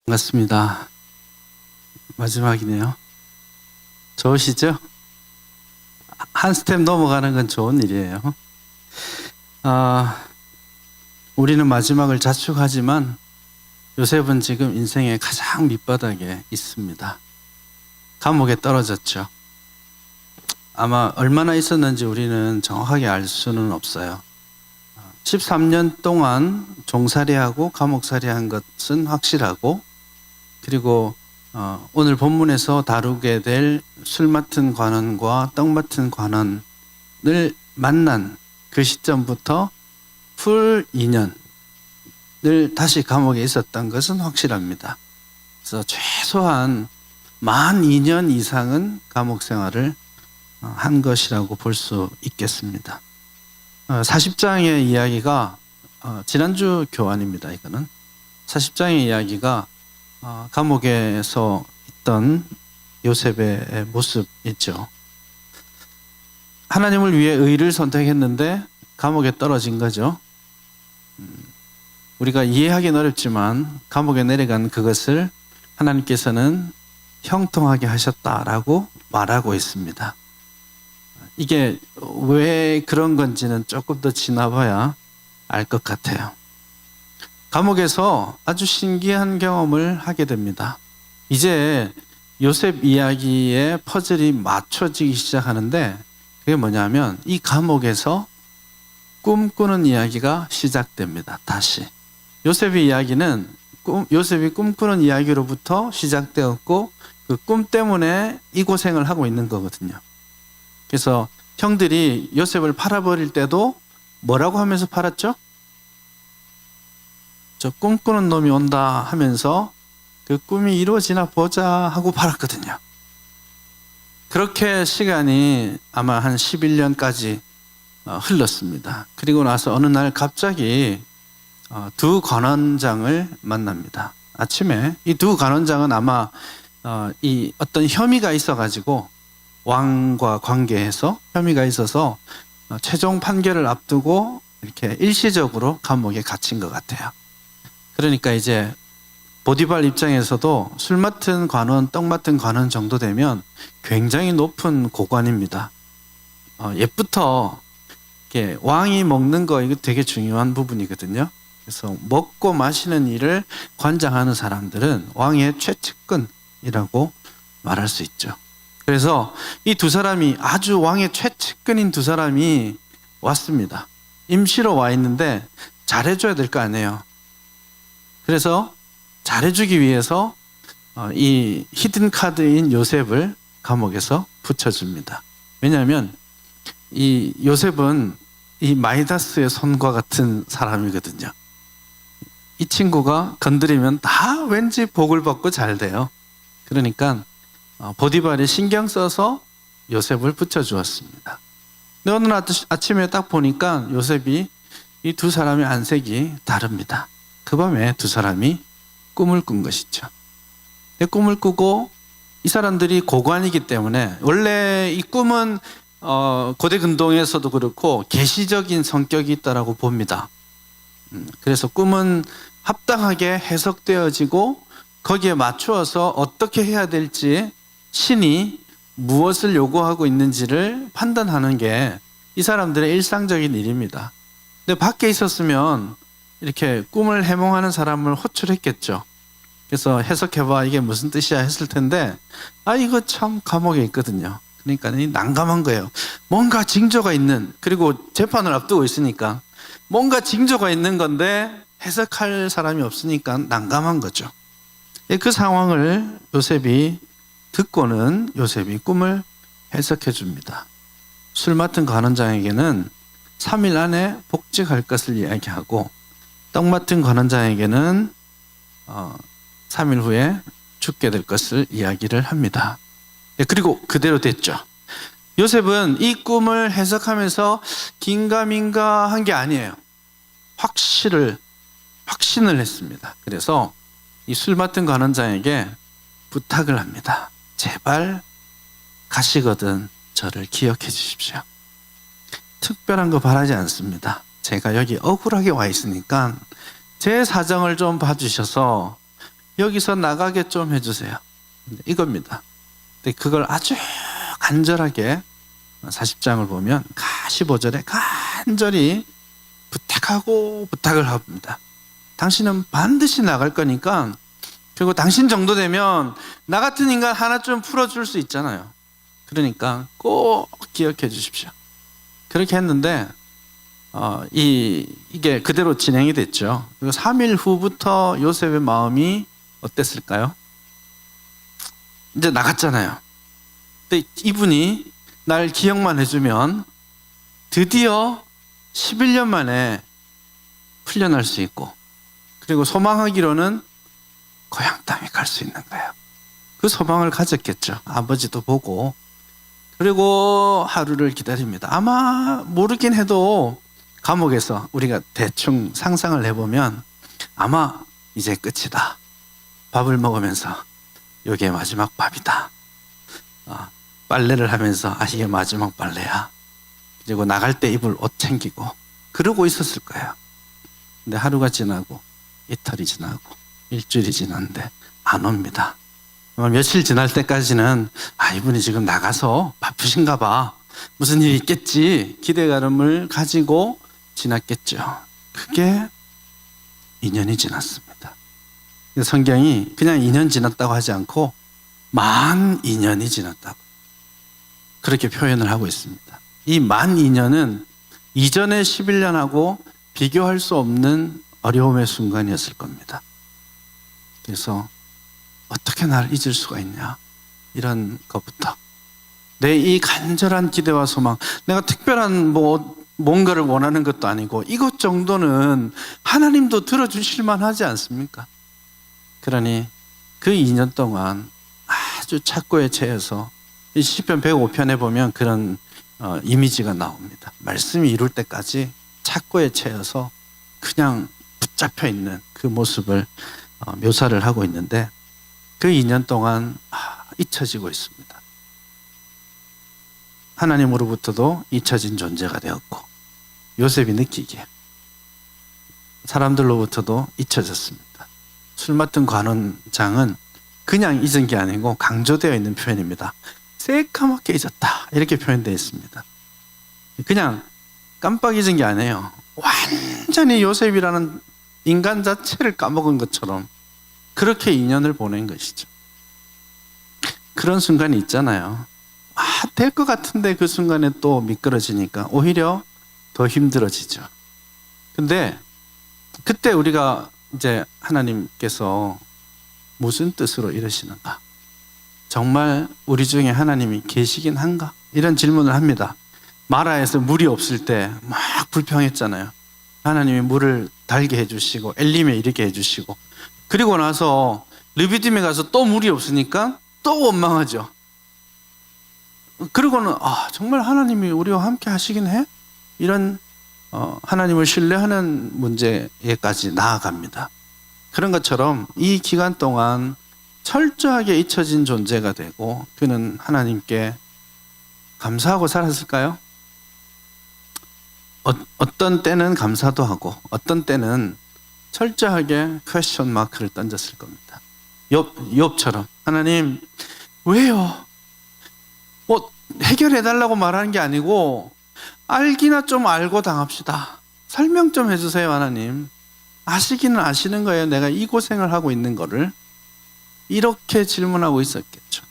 반갑습니다. 마지막이네요. 좋으시죠? 한 스텝 넘어가는 건 좋은 일이에요. 우리는 마지막을 자축하지만 요셉은 지금 인생의 가장 밑바닥에 있습니다. 감옥에 떨어졌죠. 아마 얼마나 있었는지 우리는 정확하게 알 수는 없어요. 13년 동안 종살이하고 감옥살이한 것은 확실하고, 그리고 오늘 본문에서 다루게 될 술 맡은 관원과 떡 맡은 관원을 만난 그 시점부터 풀 2년을 다시 감옥에 있었던 것은 확실합니다. 그래서 최소한 만 2년 이상은 감옥 생활을 한 것이라고 볼 수 있겠습니다. 40장의 이야기가 지난주 교환입니다. 이거는 40장의 이야기가 감옥에서 있던 요셉의 모습이죠. 하나님을 위해 의를 선택했는데 감옥에 떨어진 거죠. 우리가 이해하기는 어렵지만 감옥에 내려간 그것을 하나님께서는 형통하게 하셨다라고 말하고 있습니다. 이게 왜 그런 건지는 조금 더 지나봐야 알 것 같아요. 감옥에서 아주 신기한 경험을 하게 됩니다. 이제 요셉 이야기의 퍼즐이 맞춰지기 시작하는데, 그게 뭐냐면 이 감옥에서 꿈꾸는 이야기가 시작됩니다. 다시 요셉의 이야기는 요셉이 꿈꾸는 이야기로부터 시작되었고, 그 꿈 때문에 이 고생을 하고 있는 거거든요. 그래서 형들이 요셉을 팔아버릴 때도 뭐라고 하면서 팔았죠? 저 꿈꾸는 놈이 온다 하면서 그 꿈이 이루어지나 보자 하고 팔았거든요. 그렇게 시간이 아마 한 11년까지 흘렀습니다. 그리고 나서 어느 날 갑자기 두 관원장을 만납니다. 아침에 이 두 관원장은 아마 이 어떤 혐의가 있어가지고, 왕과 관계해서 혐의가 있어서 최종 판결을 앞두고 이렇게 일시적으로 감옥에 갇힌 것 같아요. 그러니까 이제 보디발 입장에서도 술 맡은 관원, 떡 맡은 관원 정도 되면 굉장히 높은 고관입니다. 옛부터 이렇게 왕이 먹는 거 이거 되게 중요한 부분이거든요. 그래서 먹고 마시는 일을 관장하는 사람들은 왕의 최측근이라고 말할 수 있죠. 그래서 이 두 사람이, 아주 왕의 최측근인 두 사람이 왔습니다. 임시로 와 있는데 잘해줘야 될 거 아니에요. 그래서 잘해주기 위해서 이 히든 카드인 요셉을 감옥에서 붙여줍니다. 왜냐하면 이 요셉은 이 마이다스의 손과 같은 사람이거든요. 이 친구가 건드리면 다 왠지 복을 받고 잘 돼요. 그러니까 보디발이 신경 써서 요셉을 붙여주었습니다. 근데 오늘 아침에 딱 보니까 요셉이 이 두 사람의 안색이 다릅니다. 그 밤에 두 사람이 꿈을 꾼 것이죠. 꿈을 꾸고, 이 사람들이 고관이기 때문에, 원래 이 꿈은 고대 근동에서도 그렇고 계시적인 성격이 있다라고 봅니다. 그래서 꿈은 합당하게 해석되어지고 거기에 맞추어서 어떻게 해야 될지, 신이 무엇을 요구하고 있는지를 판단하는 게 이 사람들의 일상적인 일입니다. 근데 밖에 있었으면 이렇게 꿈을 해몽하는 사람을 호출했겠죠. 그래서 해석해봐, 이게 무슨 뜻이야 했을 텐데, 이거 참 감옥에 있거든요. 그러니까 난감한 거예요. 뭔가 징조가 있는, 그리고 재판을 앞두고 있으니까 뭔가 징조가 있는 건데 해석할 사람이 없으니까 난감한 거죠. 그 상황을 요셉이 듣고는 요셉이 꿈을 해석해 줍니다. 술 맡은 관원장에게는 3일 안에 복직할 것을 이야기하고, 떡 맡은 관원장에게는 3일 후에 죽게 될 것을 이야기를 합니다. 그리고 그대로 됐죠. 요셉은 이 꿈을 해석하면서 긴가민가 한 게 아니에요. 확신을 했습니다. 그래서 이 술 맡은 관원장에게 부탁을 합니다. 제발 가시거든 저를 기억해 주십시오. 특별한 거 바라지 않습니다. 제가 여기 억울하게 와 있으니까 제 사정을 좀 봐주셔서 여기서 나가게 좀 해주세요. 이겁니다. 근데 그걸 아주 간절하게 40장을 보면 15절에 간절히 부탁을 합니다. 당신은 반드시 나갈 거니까, 그리고 당신 정도 되면 나 같은 인간 하나 좀 풀어줄 수 있잖아요. 그러니까 꼭 기억해 주십시오. 그렇게 했는데 이게 그대로 진행이 됐죠. 그리고 3일 후부터 요셉의 마음이 어땠을까요? 이제 나갔잖아요. 근데 이분이 날 기억만 해주면 드디어 11년 만에 풀려날 수 있고, 그리고 소망하기로는 고향 땅에 갈 수 있는 거예요. 그 소망을 가졌겠죠. 아버지도 보고. 그리고 하루를 기다립니다. 아마 모르긴 해도 감옥에서 우리가 대충 상상을 해보면 아마 이제 끝이다. 밥을 먹으면서 이게 마지막 밥이다. 빨래를 하면서 이게 마지막 빨래야. 그리고 나갈 때 입을 옷 챙기고 그러고 있었을 거예요. 근데 하루가 지나고 이틀이 지나고 일주일이 지났는데 안 옵니다. 며칠 지날 때까지는 이분이 지금 나가서 바쁘신가 봐. 무슨 일이 있겠지. 기대감을 가지고 지났겠죠. 그게 2년이 지났습니다. 성경이 그냥 2년 지났다고 하지 않고 만 2년이 지났다고 그렇게 표현을 하고 있습니다. 이 만 2년은 이전의 11년하고 비교할 수 없는 어려움의 순간이었을 겁니다. 그래서 어떻게 날 잊을 수가 있냐, 이런 것부터 내 이 간절한 기대와 소망, 내가 특별한 뭔가를 원하는 것도 아니고 이것 정도는 하나님도 들어주실 만하지 않습니까? 그러니 그 2년 동안 아주 착고에 처해서 이 시편 105편에 보면 그런 이미지가 나옵니다. 말씀이 이룰 때까지 착고에 처해서 그냥 붙잡혀 있는 그 모습을 묘사를 하고 있는데, 그 2년 동안 잊혀지고 있습니다. 하나님으로부터도 잊혀진 존재가 되었고, 요셉이 느끼기에 사람들로부터도 잊혀졌습니다. 술 맡은 관원장은 그냥 잊은 게 아니고 강조되어 있는 표현입니다. 새까맣게 잊었다, 이렇게 표현되어 있습니다. 그냥 깜빡 잊은 게 아니에요. 완전히 요셉이라는 인간 자체를 까먹은 것처럼 그렇게 2년을 보낸 것이죠. 그런 순간이 있잖아요. 될 것 같은데 그 순간에 또 미끄러지니까 오히려 더 힘들어지죠. 근데 그때 우리가 이제 하나님께서 무슨 뜻으로 이러시는가? 정말 우리 중에 하나님이 계시긴 한가? 이런 질문을 합니다. 마라에서 물이 없을 때 막 불평했잖아요. 하나님이 물을 달게 해주시고 엘림에 이르게 해주시고, 그리고 나서 르비딤에 가서 또 물이 없으니까 또 원망하죠. 그리고는 정말 하나님이 우리와 함께 하시긴 해? 이런 하나님을 신뢰하는 문제에까지 나아갑니다. 그런 것처럼 이 기간 동안 철저하게 잊혀진 존재가 되고, 그는 하나님께 감사하고 살았을까요? 어떤 때는 감사도 하고 어떤 때는 철저하게 퀘스천 마크를 던졌을 겁니다. 욥처럼 하나님 왜요? 해결해달라고 말하는 게 아니고 알기나 좀 알고 당합시다. 설명 좀 해주세요. 하나님 아시기는 아시는 거예요. 내가 이 고생을 하고 있는 거를. 이렇게 질문하고 있었겠죠.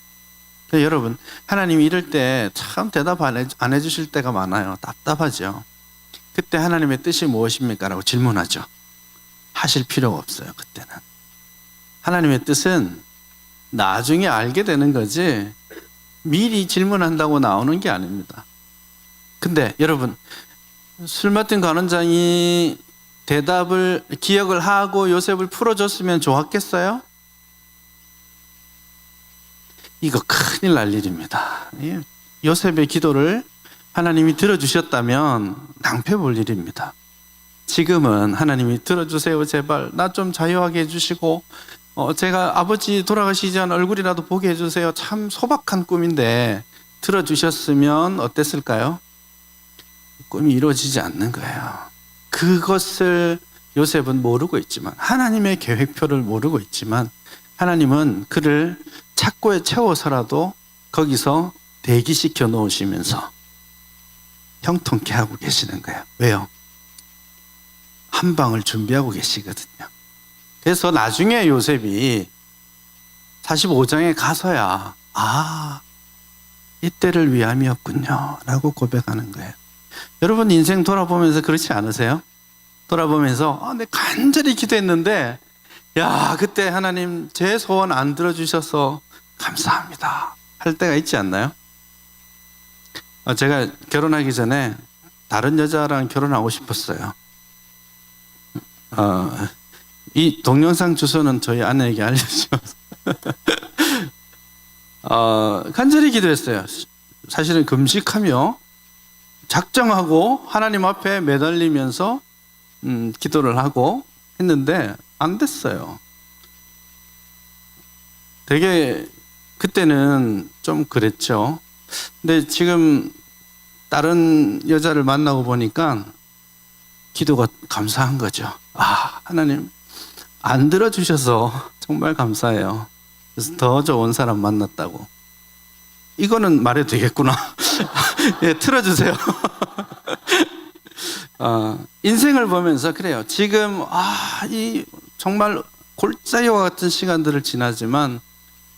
여러분, 하나님이 이럴 때 참 대답 안 해주실 때가 많아요. 답답하죠. 그때 하나님의 뜻이 무엇입니까? 라고 질문하죠. 하실 필요가 없어요. 그때는 하나님의 뜻은 나중에 알게 되는 거지 미리 질문한다고 나오는 게 아닙니다. 근데 여러분, 술 맡은 관원장이 대답을 기억을 하고 요셉을 풀어줬으면 좋았겠어요? 이거 큰일 날 일입니다. 요셉의 기도를 하나님이 들어주셨다면 낭패 볼 일입니다. 지금은 하나님이 들어주세요, 제발 나 좀 자유하게 해주시고 제가 아버지 돌아가시기 전 얼굴이라도 보게 해주세요. 참 소박한 꿈인데 들어주셨으면 어땠을까요? 꿈이 이루어지지 않는 거예요. 그것을 요셉은 모르고 있지만, 하나님의 계획표를 모르고 있지만 하나님은 그를 착고에 채워서라도 거기서 대기시켜 놓으시면서 형통케 하고 계시는 거예요. 왜요? 한 방을 준비하고 계시거든요. 그래서 나중에 요셉이 45장에 가서야 이때를 위함이었군요 라고 고백하는 거예요. 여러분 인생 돌아보면서 그렇지 않으세요? 돌아보면서 내 간절히 기도했는데 그때 하나님 제 소원 안 들어주셔서 감사합니다 할 때가 있지 않나요? 제가 결혼하기 전에 다른 여자랑 결혼하고 싶었어요. 이 동영상 주소는 저희 아내에게 알려주셔서 간절히 기도했어요. 사실은 금식하며 작정하고 하나님 앞에 매달리면서 기도를 하고 했는데 안 됐어요. 되게 그때는 좀 그랬죠. 근데 지금 다른 여자를 만나고 보니까 기도가 감사한 거죠. 하나님 안 들어주셔서 정말 감사해요. 그래서 더 좋은 사람 만났다고. 이거는 말해도 되겠구나. 예, 틀어주세요. 인생을 보면서 그래요. 지금 이 정말 골짜기와 같은 시간들을 지나지만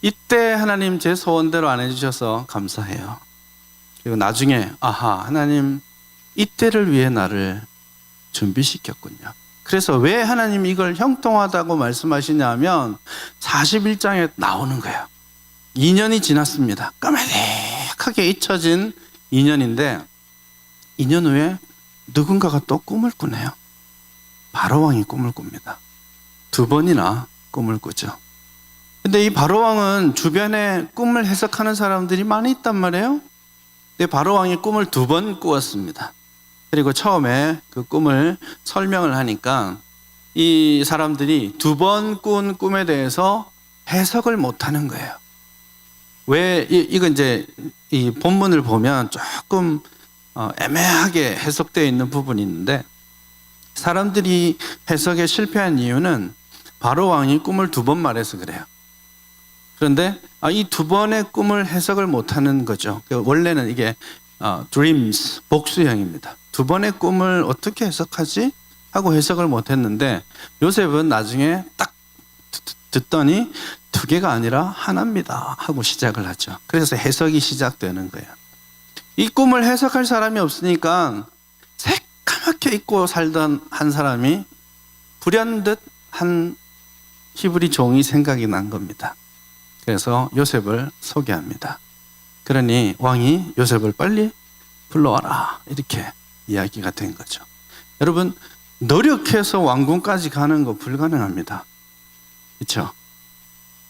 이때 하나님 제 소원대로 안 해주셔서 감사해요. 그리고 나중에 하나님 이때를 위해 나를 준비시켰군요. 그래서 왜 하나님 이걸 형통하다고 말씀하시냐면 41장에 나오는 거예요. 2년이 지났습니다. 까마득하게 잊혀진 2년인데 2년 후에 누군가가 또 꿈을 꾸네요. 바로왕이 꿈을 꿉니다. 2번이나 꿈을 꾸죠. 근데 이 바로왕은 주변에 꿈을 해석하는 사람들이 많이 있단 말이에요. 근데 바로왕이 꿈을 2번 꾸었습니다. 그리고 처음에 그 꿈을 설명을 하니까 이 사람들이 2번 꾼 꿈에 대해서 해석을 못 하는 거예요. 왜, 이거 이제 이 본문을 보면 조금 애매하게 해석되어 있는 부분이 있는데 사람들이 해석에 실패한 이유는 바로왕이 꿈을 2번 말해서 그래요. 그런데 이 2번의 꿈을 해석을 못하는 거죠. 원래는 이게 dreams 복수형입니다. 2번의 꿈을 어떻게 해석하지? 하고 해석을 못했는데 요셉은 나중에 딱 듣더니 2개가 아니라 하나입니다 하고 시작을 하죠. 그래서 해석이 시작되는 거예요. 이 꿈을 해석할 사람이 없으니까 새까맣게 잊고 살던 한 사람이 불현듯 한 히브리 종이 생각이 난 겁니다. 그래서 요셉을 소개합니다. 그러니 왕이 요셉을 빨리 불러와라 이렇게 이야기가 된 거죠. 여러분 노력해서 왕궁까지 가는 거 불가능합니다. 그렇죠?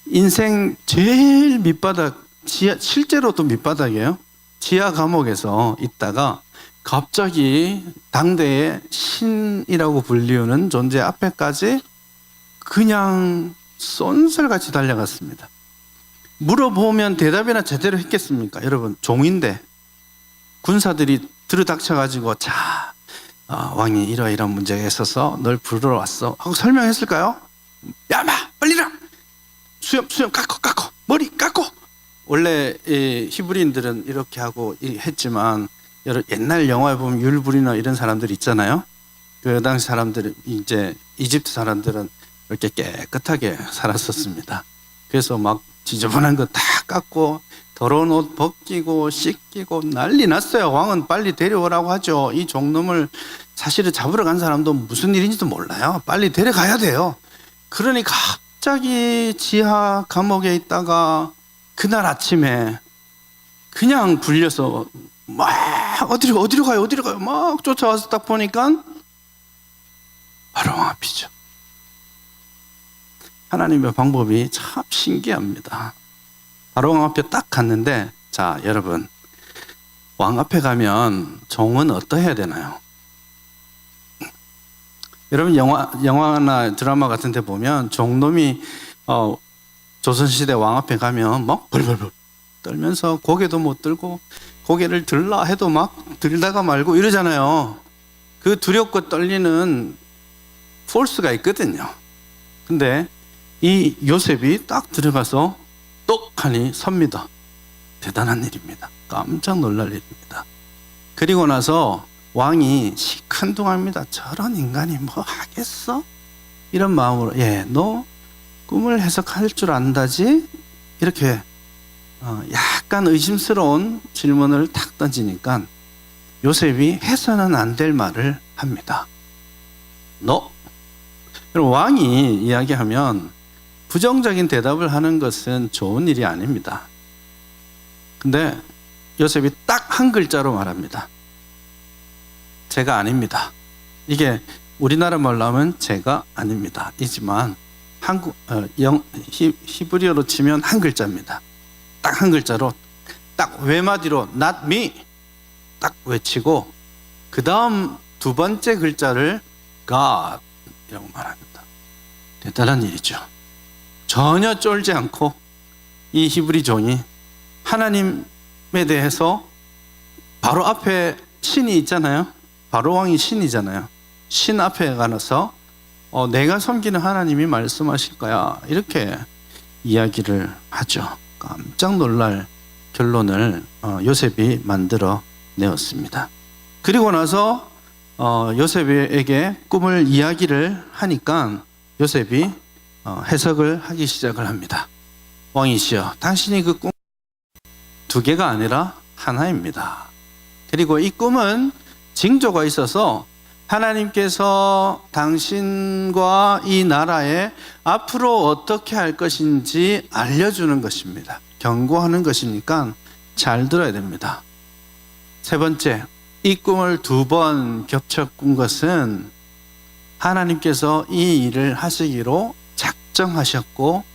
인생 제일 밑바닥, 실제로도 밑바닥이에요. 지하 감옥에서 있다가 갑자기 당대의 신이라고 불리우는 존재 앞에까지 그냥 쏜살같이 달려갔습니다. 물어보면 대답이나 제대로 했겠습니까? 여러분 종인데 군사들이 들이닥쳐가지고 왕이 이러이러한 문제가 있어서 널 부르러 왔어 하고 설명했을까요? 야 마 빨리 일어나 수염 깎고 머리 깎고. 원래 히브리인들은 이렇게 하고 했지만 옛날 영화에 보면 율부리나 이런 사람들 있잖아요. 그 당시 사람들은 이제 이집트 사람들은 이렇게 깨끗하게 살았었습니다. 그래서 막 지저분한 거 다 깎고 더러운 옷 벗기고 씻기고 난리 났어요. 왕은 빨리 데려오라고 하죠. 이 종놈을 사실은 잡으러 간 사람도 무슨 일인지도 몰라요. 빨리 데려가야 돼요. 그러니 갑자기 지하 감옥에 있다가 그날 아침에 그냥 불려서 막 어디로 가요 막 쫓아와서 딱 보니까 바로 왕 앞이죠. 하나님의 방법이 참 신기합니다. 바로 왕 앞에 딱 갔는데 자 여러분 왕 앞에 가면 종은 어떠해야 되나요? 여러분 영화나 드라마 같은 데 보면 종놈이 조선시대 왕 앞에 가면 막 벌벌벌 떨면서 고개도 못 들고 고개를 들라 해도 막 들다가 말고 이러잖아요. 그 두렵고 떨리는 폴스가 있거든요. 근데 이 요셉이 딱 들어가서 똑하니 섭니다. 대단한 일입니다. 깜짝 놀랄 일입니다. 그리고 나서 왕이 시큰둥합니다. 저런 인간이 뭐 하겠어? 이런 마음으로 너 꿈을 해석할 줄 안다지? 이렇게 약간 의심스러운 질문을 탁 던지니까 요셉이 해서는 안 될 말을 합니다. 너? 그럼 왕이 이야기하면 부정적인 대답을 하는 것은 좋은 일이 아닙니다. 근데 요셉이 딱 한 글자로 말합니다. 제가 아닙니다. 이게 우리나라 말로 하면 제가 아닙니다. 이지만 히브리어로 치면 한 글자입니다. 딱 한 글자로 딱 외마디로 not me 딱 외치고 그 다음 두 번째 글자를 God 이라고 말합니다. 대단한 일이죠. 전혀 쫄지 않고 이 히브리 종이 하나님에 대해서 바로 앞에 신이 있잖아요. 바로 왕이 신이잖아요. 신 앞에 가서 내가 섬기는 하나님이 말씀하실 거야 이렇게 이야기를 하죠. 깜짝 놀랄 결론을 요셉이 만들어 내었습니다. 그리고 나서 요셉에게 꿈을 이야기를 하니까 요셉이 해석을 하기 시작을 합니다. 왕이시여, 당신이 그 꿈 두 개가 아니라 하나입니다. 그리고 이 꿈은 징조가 있어서 하나님께서 당신과 이 나라에 앞으로 어떻게 할 것인지 알려주는 것입니다. 경고하는 것이니까 잘 들어야 됩니다. 세 번째, 이 꿈을 두 번 겹쳐 꾼 것은 하나님께서 이 일을 하시기로 작정하셨고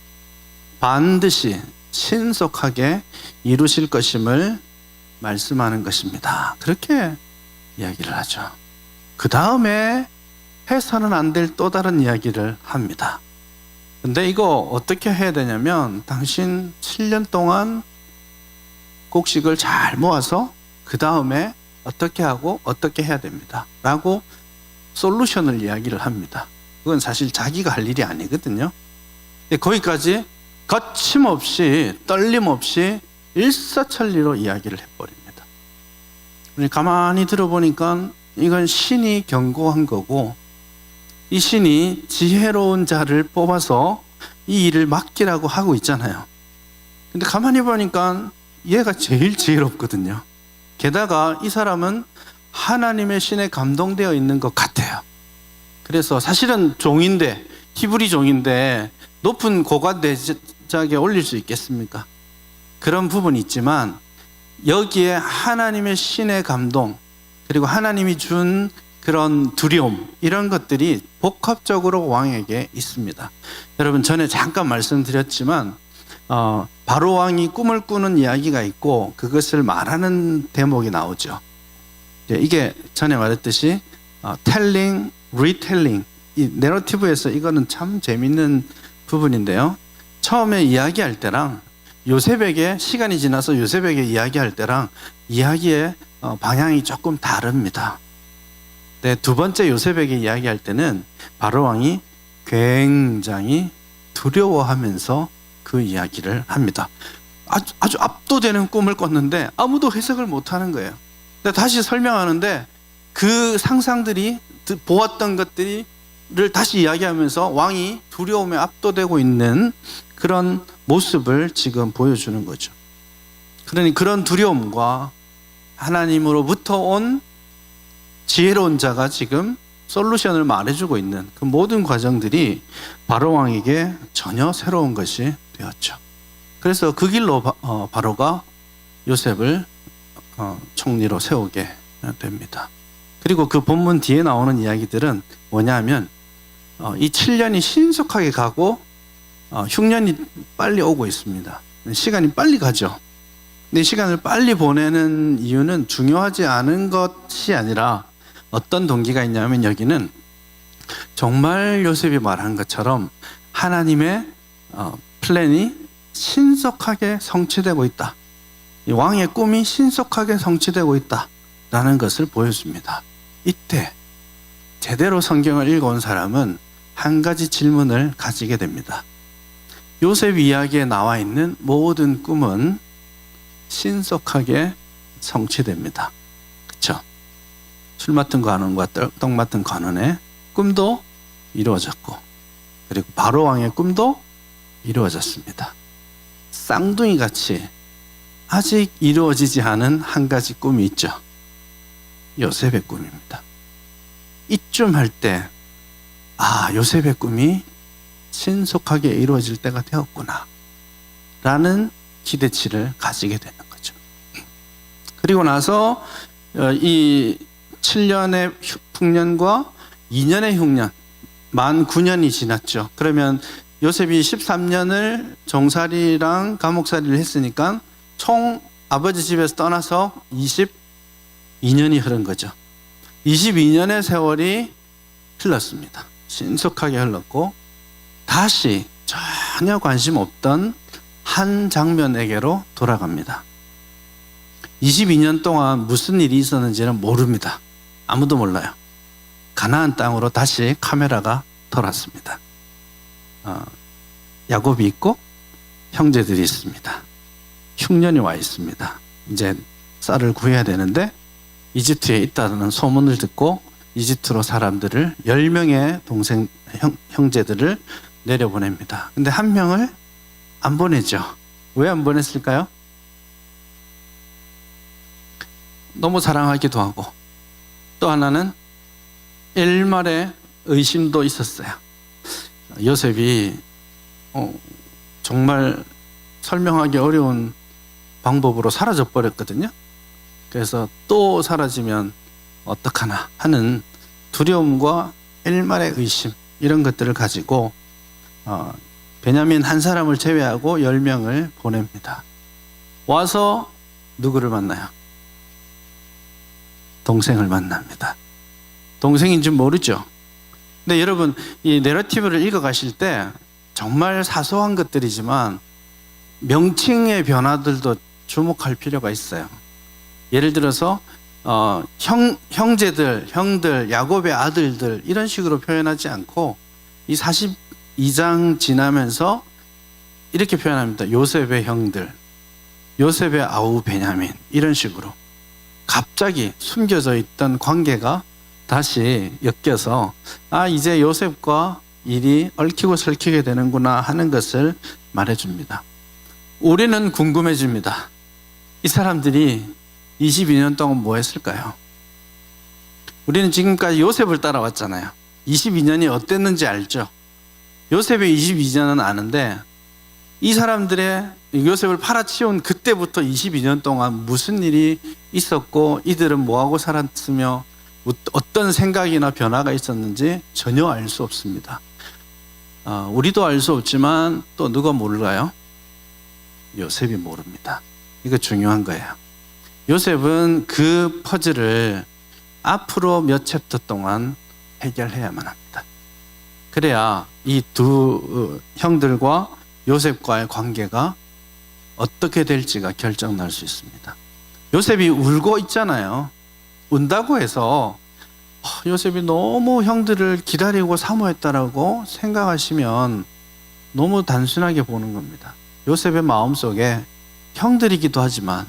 반드시 신속하게 이루실 것임을 말씀하는 것입니다. 그렇게 이야기를 하죠. 그 다음에 해서는 안 될 또 다른 이야기를 합니다. 근데 이거 어떻게 해야 되냐면 당신 7년 동안 곡식을 잘 모아서 그 다음에 어떻게 하고 어떻게 해야 됩니다. 라고 솔루션을 이야기를 합니다. 그건 사실 자기가 할 일이 아니거든요. 거기까지 거침없이 떨림 없이 일사천리로 이야기를 해버립니다. 가만히 들어보니까 이건 신이 경고한 거고 이 신이 지혜로운 자를 뽑아서 이 일을 맡기라고 하고 있잖아요. 근데 가만히 보니까 얘가 제일 지혜롭거든요. 게다가 이 사람은 하나님의 신에 감동되어 있는 것 같아요. 그래서 사실은 종인데 히브리 종인데 높은 고관 대작에 올릴 수 있겠습니까? 그런 부분이 있지만 여기에 하나님의 신의 감동 그리고 하나님이 준 그런 두려움 이런 것들이 복합적으로 왕에게 있습니다. 여러분 전에 잠깐 말씀드렸지만 바로 왕이 꿈을 꾸는 이야기가 있고 그것을 말하는 대목이 나오죠. 이게 전에 말했듯이 telling, retelling 이 내러티브에서 이거는 참 재밌는 부분인데요. 처음에 이야기할 때랑 요셉에게 시간이 지나서 요셉에게 이야기할 때랑 이야기의 방향이 조금 다릅니다. 네, 두 번째 요셉에게 이야기할 때는 바로 왕이 굉장히 두려워하면서 그 이야기를 합니다. 아주 압도되는 꿈을 꿨는데 아무도 해석을 못하는 거예요. 근데 다시 설명하는데 그 상상들이 보았던 것들을 다시 이야기하면서 왕이 두려움에 압도되고 있는 그런 모습을 지금 보여주는 거죠. 그러니 그런 두려움과 하나님으로부터 온 지혜로운 자가 지금 솔루션을 말해주고 있는 그 모든 과정들이 바로 왕에게 전혀 새로운 것이 되었죠. 그래서 그 길로 바로가 요셉을 총리로 세우게 됩니다. 그리고 그 본문 뒤에 나오는 이야기들은 뭐냐면 이 7년이 신속하게 가고 흉년이 빨리 오고 있습니다. 시간이 빨리 가죠. 근데 시간을 빨리 보내는 이유는 중요하지 않은 것이 아니라 어떤 동기가 있냐면 여기는 정말 요셉이 말한 것처럼 하나님의 플랜이 신속하게 성취되고 있다. 이 왕의 꿈이 신속하게 성취되고 있다라는 것을 보여줍니다. 이때 제대로 성경을 읽어온 사람은 한 가지 질문을 가지게 됩니다. 요셉 이야기에 나와 있는 모든 꿈은 신속하게 성취됩니다. 그렇죠? 술 맡은 관원과 떡 맡은 관원의 꿈도 이루어졌고, 그리고 바로 왕의 꿈도 이루어졌습니다. 쌍둥이 같이 아직 이루어지지 않은 한 가지 꿈이 있죠. 요셉의 꿈입니다. 이쯤 할 때, 요셉의 꿈이 신속하게 이루어질 때가 되었구나 라는 기대치를 가지게 되는 거죠. 그리고 나서 이 7년의 풍년과 2년의 흉년, 만 9년이 지났죠. 그러면 요셉이 13년을 종살이랑 감옥살이를 했으니까 총 아버지 집에서 떠나서 22년이 흐른 거죠. 22년의 세월이 흘렀습니다. 신속하게 흘렀고 다시 전혀 관심 없던 한 장면에게로 돌아갑니다. 22년 동안 무슨 일이 있었는지는 모릅니다. 아무도 몰라요. 가나안 땅으로 다시 카메라가 돌았습니다. 야곱이 있고 형제들이 있습니다. 흉년이 와 있습니다. 이제 쌀을 구해야 되는데 이집트에 있다는 소문을 듣고 이집트로 사람들을 10명의 동생 형제들을 내려보냅니다. 근데 한 명을 안 보내죠. 왜 안 보냈을까요? 너무 사랑하기도 하고, 또 하나는 일말의 의심도 있었어요. 요셉이 정말 설명하기 어려운 방법으로 사라져 버렸거든요. 그래서 또 사라지면 어떡하나 하는 두려움과 일말의 의심, 이런 것들을 가지고 베냐민 한 사람을 제외하고 10명을 보냅니다. 와서 누구를 만나요? 동생을 만납니다. 동생인 줄 모르죠. 근데 여러분, 이 내러티브를 읽어가실 때 정말 사소한 것들이지만 명칭의 변화들도 주목할 필요가 있어요. 예를 들어서 형제들, 형들, 야곱의 아들들, 이런 식으로 표현하지 않고 이 42장 지나면서 이렇게 표현합니다. 요셉의 형들, 요셉의 아우 베냐민, 이런 식으로 갑자기 숨겨져 있던 관계가 다시 엮여서 이제 요셉과 일이 얽히고 설키게 되는구나 하는 것을 말해줍니다. 우리는 궁금해집니다. 이 사람들이 22년 동안 뭐 했을까요? 우리는 지금까지 요셉을 따라왔잖아요. 22년이 어땠는지 알죠? 요셉의 22년은 아는데 이 사람들의 요셉을 팔아치운 그때부터 22년 동안 무슨 일이 있었고 이들은 뭐하고 살았으며 어떤 생각이나 변화가 있었는지 전혀 알 수 없습니다. 우리도 알 수 없지만 또 누가 몰라요? 요셉이 모릅니다. 이거 중요한 거예요. 요셉은 그 퍼즐을 앞으로 몇 챕터 동안 해결해야만 합니다. 그래야 이 두 형들과 요셉과의 관계가 어떻게 될지가 결정 날 수 있습니다. 요셉이 울고 있잖아요. 운다고 해서 요셉이 너무 형들을 기다리고 사모했다라고 생각하시면 너무 단순하게 보는 겁니다. 요셉의 마음속에 형들이기도 하지만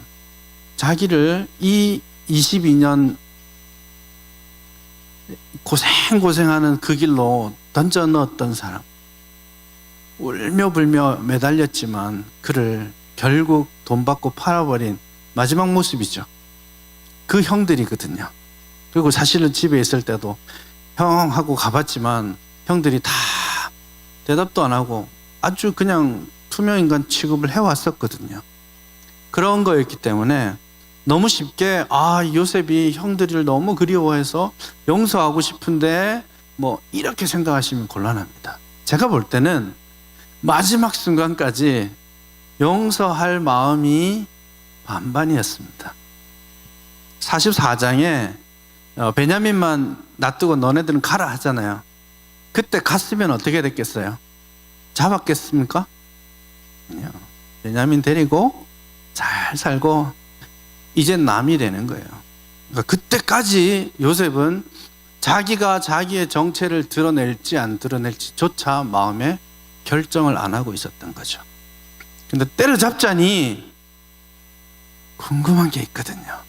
자기를 이 22년 고생하는 그 길로 던져 넣었던 사람, 울며 불며 매달렸지만 그를 결국 돈 받고 팔아버린 마지막 모습이죠. 그 형들이거든요. 그리고 사실은 집에 있을 때도 형 하고 가봤지만 형들이 다 대답도 안 하고 아주 그냥 투명인간 취급을 해왔었거든요. 그런 거였기 때문에 너무 쉽게 요셉이 형들을 너무 그리워해서 용서하고 싶은데 뭐 이렇게 생각하시면 곤란합니다. 제가 볼 때는 마지막 순간까지 용서할 마음이 반반이었습니다. 44장에 베냐민만 놔두고 너네들은 가라 하잖아요. 그때 갔으면 어떻게 됐겠어요? 잡았겠습니까? 아니요. 베냐민 데리고 잘 살고 이제 남이 되는 거예요. 그러니까 그때까지 요셉은 자기가 자기의 정체를 드러낼지 안 드러낼지조차 마음에 결정을 안 하고 있었던 거죠. 근데 때려잡자니 궁금한 게 있거든요.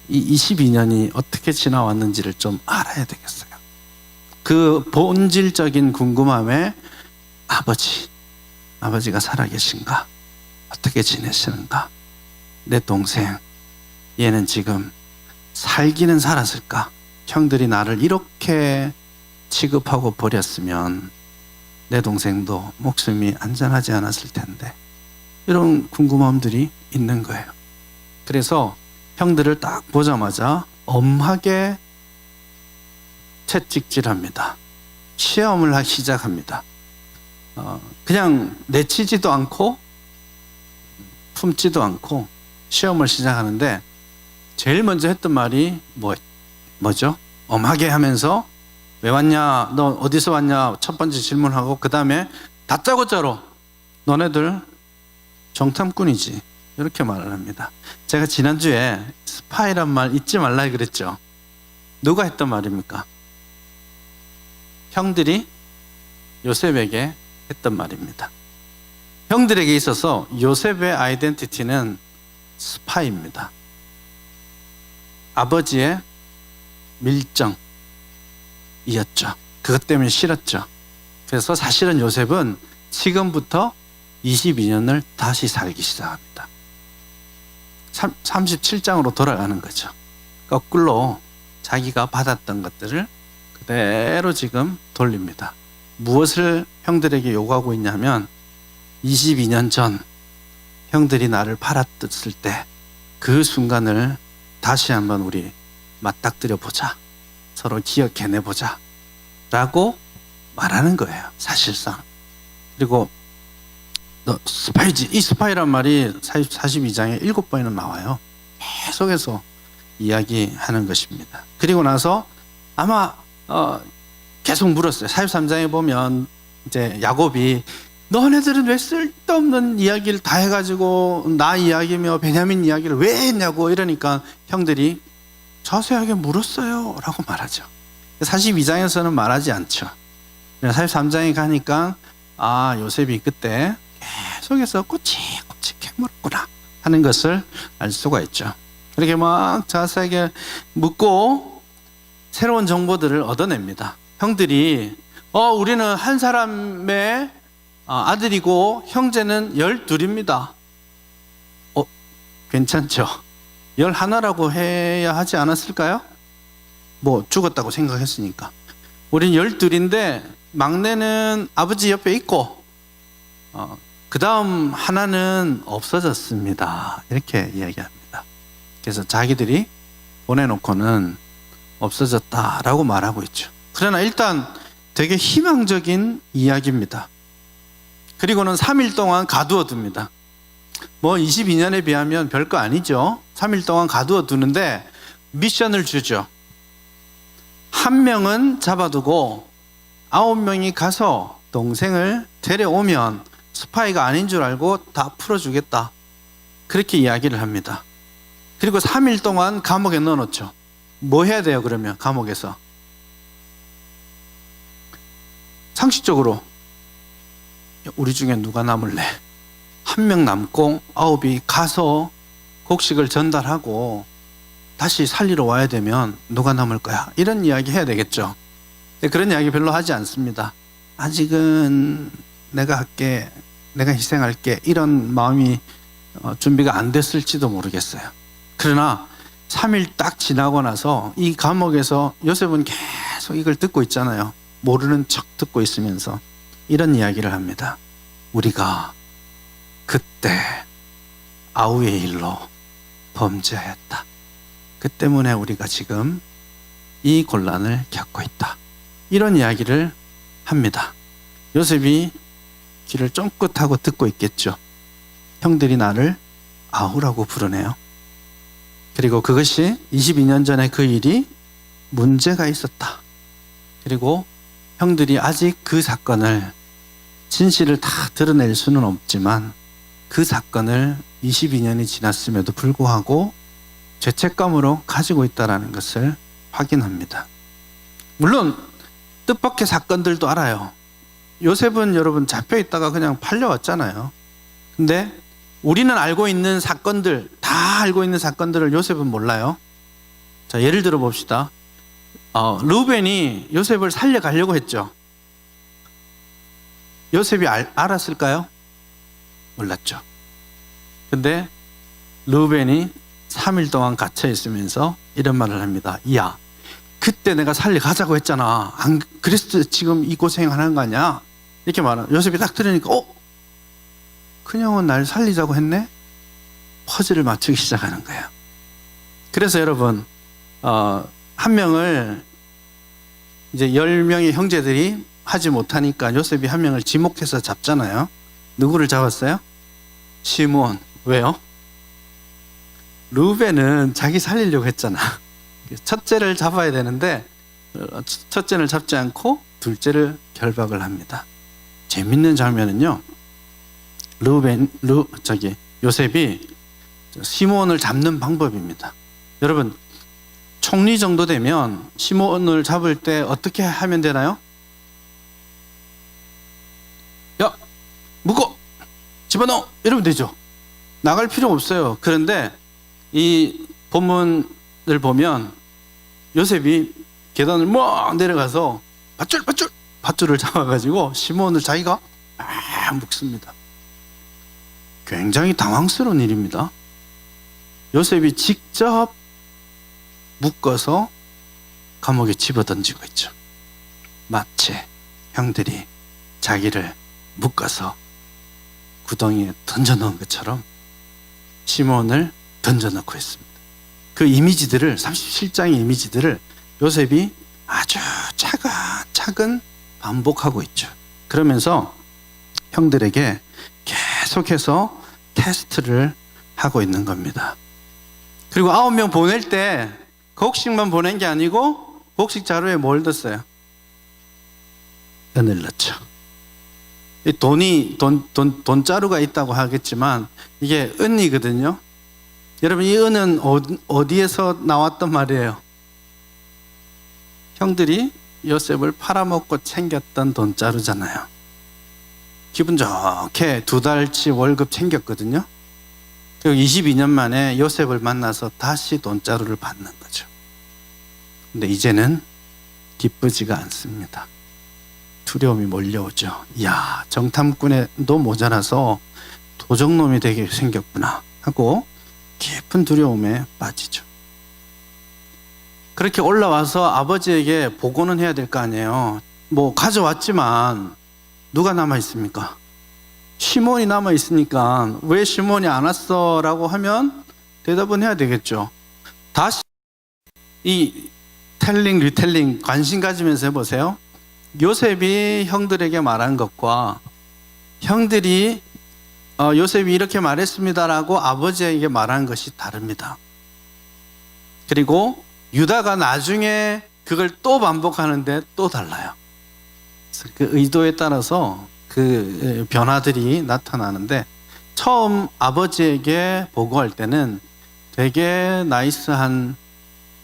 이 22년이 어떻게 지나왔는지를 좀 알아야 되겠어요. 그 본질적인 궁금함에 아버지가 살아계신가? 어떻게 지내시는가? 내 동생, 얘는 지금 살기는 살았을까? 형들이 나를 이렇게 취급하고 버렸으면 내 동생도 목숨이 안전하지 않았을 텐데, 이런 궁금함들이 있는 거예요. 그래서 형들을 딱 보자마자 엄하게 채찍질합니다. 시험을 하기 시작합니다. 그냥 내치지도 않고 품지도 않고 시험을 시작하는데, 제일 먼저 했던 말이 뭐죠? 엄하게 하면서 왜 왔냐? 너 어디서 왔냐? 첫 번째 질문하고, 그 다음에 다짜고짜로 너네들 정탐꾼이지, 이렇게 말을 합니다. 제가 지난주에 스파이란 말 잊지 말라 그랬죠. 누가 했던 말입니까? 형들이 요셉에게 했던 말입니다. 형들에게 있어서 요셉의 아이덴티티는 스파이입니다. 아버지의 밀정이었죠. 그것 때문에 싫었죠. 그래서 사실은 요셉은 지금부터 22년을 다시 살기 시작합니다. 37장으로 돌아가는 거죠. 거꾸로 자기가 받았던 것들을 그대로 지금 돌립니다. 무엇을 형들에게 요구하고 있냐면, 22년 전 형들이 나를 팔았을 때 그 순간을 다시 한번 우리 맞닥뜨려 보자, 서로 기억해내 보자 라고 말하는 거예요, 사실상. 그리고 너 스파이지, 이 스파이란 말이 42장에 7번이나 나와요. 계속해서 이야기하는 것입니다. 그리고 나서 아마 계속 물었어요. 43장에 보면 이제 야곱이 너네들은 왜 쓸데없는 이야기를 다 해가지고 나 이야기며 베냐민 이야기를 왜 했냐고 이러니까 형들이 자세하게 물었어요 라고 말하죠. 42장에서는 말하지 않죠. 43장에 가니까 요셉이 그때 계속해서 꼬치꼬치 물었구나 하는 것을 알 수가 있죠. 그렇게 막 자세하게 묻고 새로운 정보들을 얻어냅니다. 형들이 우리는 한 사람의 아들이고 형제는 12입니다. 괜찮죠? 11라고 해야 하지 않았을까요? 뭐 죽었다고 생각했으니까. 우린 12인데 막내는 아버지 옆에 있고 그 다음 하나는 없어졌습니다. 이렇게 이야기합니다. 그래서 자기들이 보내놓고는 없어졌다라고 말하고 있죠. 그러나 일단 되게 희망적인 이야기입니다. 그리고는 3일 동안 가두어 둡니다. 뭐 22년에 비하면 별거 아니죠. 3일 동안 가두어 두는데 미션을 주죠. 1명은 잡아두고 9명이 가서 동생을 데려오면 스파이가 아닌 줄 알고 다 풀어주겠다, 그렇게 이야기를 합니다. 그리고 3일 동안 감옥에 넣어놓죠. 뭐 해야 돼요 그러면 감옥에서? 상식적으로 우리 중에 누가 남을래? 1명 남고 9이 가서 곡식을 전달하고 다시 살리러 와야 되면 누가 남을 거야? 이런 이야기 해야 되겠죠. 근데 그런 이야기 별로 하지 않습니다. 아직은 내가 할게, 내가 희생할게, 이런 마음이 준비가 안 됐을지도 모르겠어요. 그러나 3일 딱 지나고 나서 이 감옥에서 요셉은 계속 이걸 듣고 있잖아요. 모르는 척 듣고 있으면서 이런 이야기를 합니다. 우리가 그때 아우의 일로 범죄하였다. 그 때문에 우리가 지금 이 곤란을 겪고 있다. 이런 이야기를 합니다. 요셉이 귀를 쫑긋하고 듣고 있겠죠. 형들이 나를 아우라고 부르네요. 그리고 그것이 22년 전에 그 일이 문제가 있었다. 그리고 형들이 아직 그 사건을, 진실을 다 드러낼 수는 없지만 그 사건을 22년이 지났음에도 불구하고 죄책감으로 가지고 있다는 것을 확인합니다. 물론 뜻밖의 사건들도 알아요. 요셉은 여러분 잡혀 있다가 그냥 팔려왔잖아요. 근데 우리는 알고 있는 사건들, 다 알고 있는 사건들을 요셉은 몰라요. 자, 예를 들어 봅시다. 르우벤이 요셉을 살려가려고 했죠. 요셉이 알았을까요? 몰랐죠. 근데 르우벤이 3일 동안 갇혀 있으면서 이런 말을 합니다. 야, 그때 내가 살려가자고 했잖아. 안 그래서 지금 이 고생하는 거 아니야? 이렇게 말하는. 요셉이 딱 들으니까 그냥은 날 살리자고 했네? 퍼즐을 맞추기 시작하는 거예요. 그래서 여러분, 한 명을 이제 10명의 형제들이 하지 못하니까 요셉이 한 명을 지목해서 잡잖아요. 누구를 잡았어요? 시므온. 왜요? 르우벤은 자기 살리려고 했잖아. 첫째를 잡아야 되는데 첫째를 잡지 않고 둘째를 결박을 합니다. 재밌는 장면은요. 요셉이 시므온을 잡는 방법입니다. 여러분, 총리 정도 되면 시므온을 잡을 때 어떻게 하면 되나요? 야, 묶어! 집어넣어! 이러면 되죠. 나갈 필요 없어요. 그런데 이 본문을 보면 요셉이 계단을 막 내려가서 밧줄을 잡아가지고 시므온을 자기가 막 묶습니다. 굉장히 당황스러운 일입니다. 요셉이 직접 묶어서 감옥에 집어던지고 있죠. 마치 형들이 자기를 묶어서 구덩이에 던져놓은 것처럼 시므온을 던져놓고 있습니다. 그 이미지들을 37장의 이미지들을 요셉이 아주 차근차근 반복하고 있죠. 그러면서 형들에게 계속해서 테스트를 하고 있는 겁니다. 그리고 9명 보낼 때 곡식만 보낸 게 아니고 곡식 자루에 뭘 넣었어요? 은을 넣죠. 돈자루가 있다고 하겠지만 이게 은이거든요. 여러분, 이 은은 어디에서 나왔단 말이에요? 형들이 요셉을 팔아먹고 챙겼던 돈자루잖아요. 기분 좋게 2달치 월급 챙겼거든요. 그리고 22년 만에 요셉을 만나서 다시 돈자루를 받는 거죠. 근데 이제는 기쁘지가 않습니다. 두려움이 몰려오죠. 이야, 정탐꾼에도 모자라서 도적놈이 되게 생겼구나 하고 깊은 두려움에 빠지죠. 그렇게 올라와서 아버지에게 보고는 해야 될 거 아니에요. 뭐 가져왔지만 누가 남아 있습니까? 시몬이 남아 있으니까 왜 시몬이 안 왔어? 라고 하면 대답은 해야 되겠죠. 다시 이 텔링, 리텔링 관심 가지면서 해보세요. 요셉이 형들에게 말한 것과 형들이 요셉이 이렇게 말했습니다라고 아버지에게 말한 것이 다릅니다. 그리고 유다가 나중에 그걸 또 반복하는데 또 달라요. 그 의도에 따라서 그 변화들이 나타나는데 처음 아버지에게 보고할 때는 되게 나이스한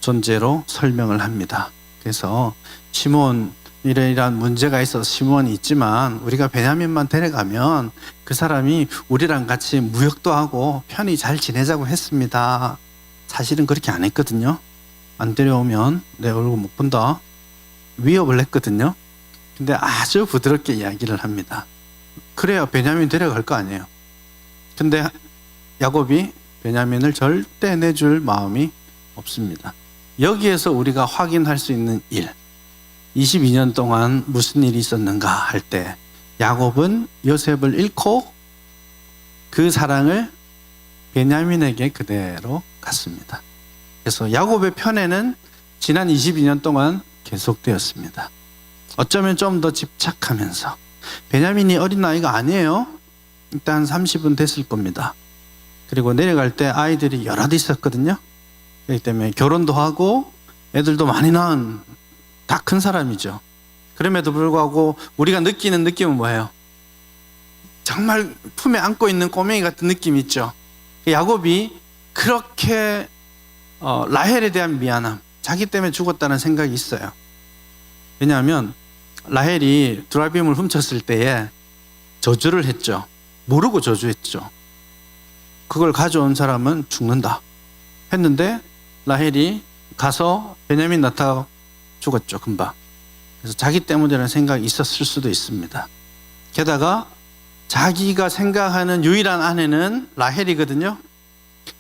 존재로 설명을 합니다. 그래서 시몬 이러이러한 문제가 있어서 시몬이 있지만 우리가 베냐민만 데려가면 그 사람이 우리랑 같이 무역도 하고 편히 잘 지내자고 했습니다. 사실은 그렇게 안 했거든요. 안 데려오면 내 얼굴 못 본다. 위협을 했거든요. 근데 아주 부드럽게 이야기를 합니다. 그래야 베냐민 데려갈 거 아니에요. 근데 야곱이 베냐민을 절대 내줄 마음이 없습니다. 여기에서 우리가 확인할 수 있는 일, 22년 동안 무슨 일이 있었는가 할 때 야곱은 요셉을 잃고 그 사랑을 베냐민에게 그대로 갔습니다. 그래서 야곱의 편에는 지난 22년 동안 계속되었습니다. 어쩌면 좀 더 집착하면서, 베냐민이 어린 나이가 아니에요. 일단 30은 됐을 겁니다. 그리고 내려갈 때 아이들이 여럿 있었거든요. 그렇기 때문에 결혼도 하고 애들도 많이 낳은 다 큰 사람이죠. 그럼에도 불구하고 우리가 느끼는 느낌은 뭐예요? 정말 품에 안고 있는 꼬맹이 같은 느낌이 있죠. 야곱이 그렇게 라헬에 대한 미안함, 자기 때문에 죽었다는 생각이 있어요. 왜냐하면 라헬이 두라빔을 훔쳤을 때에 저주를 했죠. 모르고 저주했죠. 그걸 가져온 사람은 죽는다 했는데 라헬이 가서 베냐민 낳다가 죽었죠. 금방. 그래서 자기 때문이라는 생각이 있었을 수도 있습니다. 게다가 자기가 생각하는 유일한 아내는 라헬이거든요.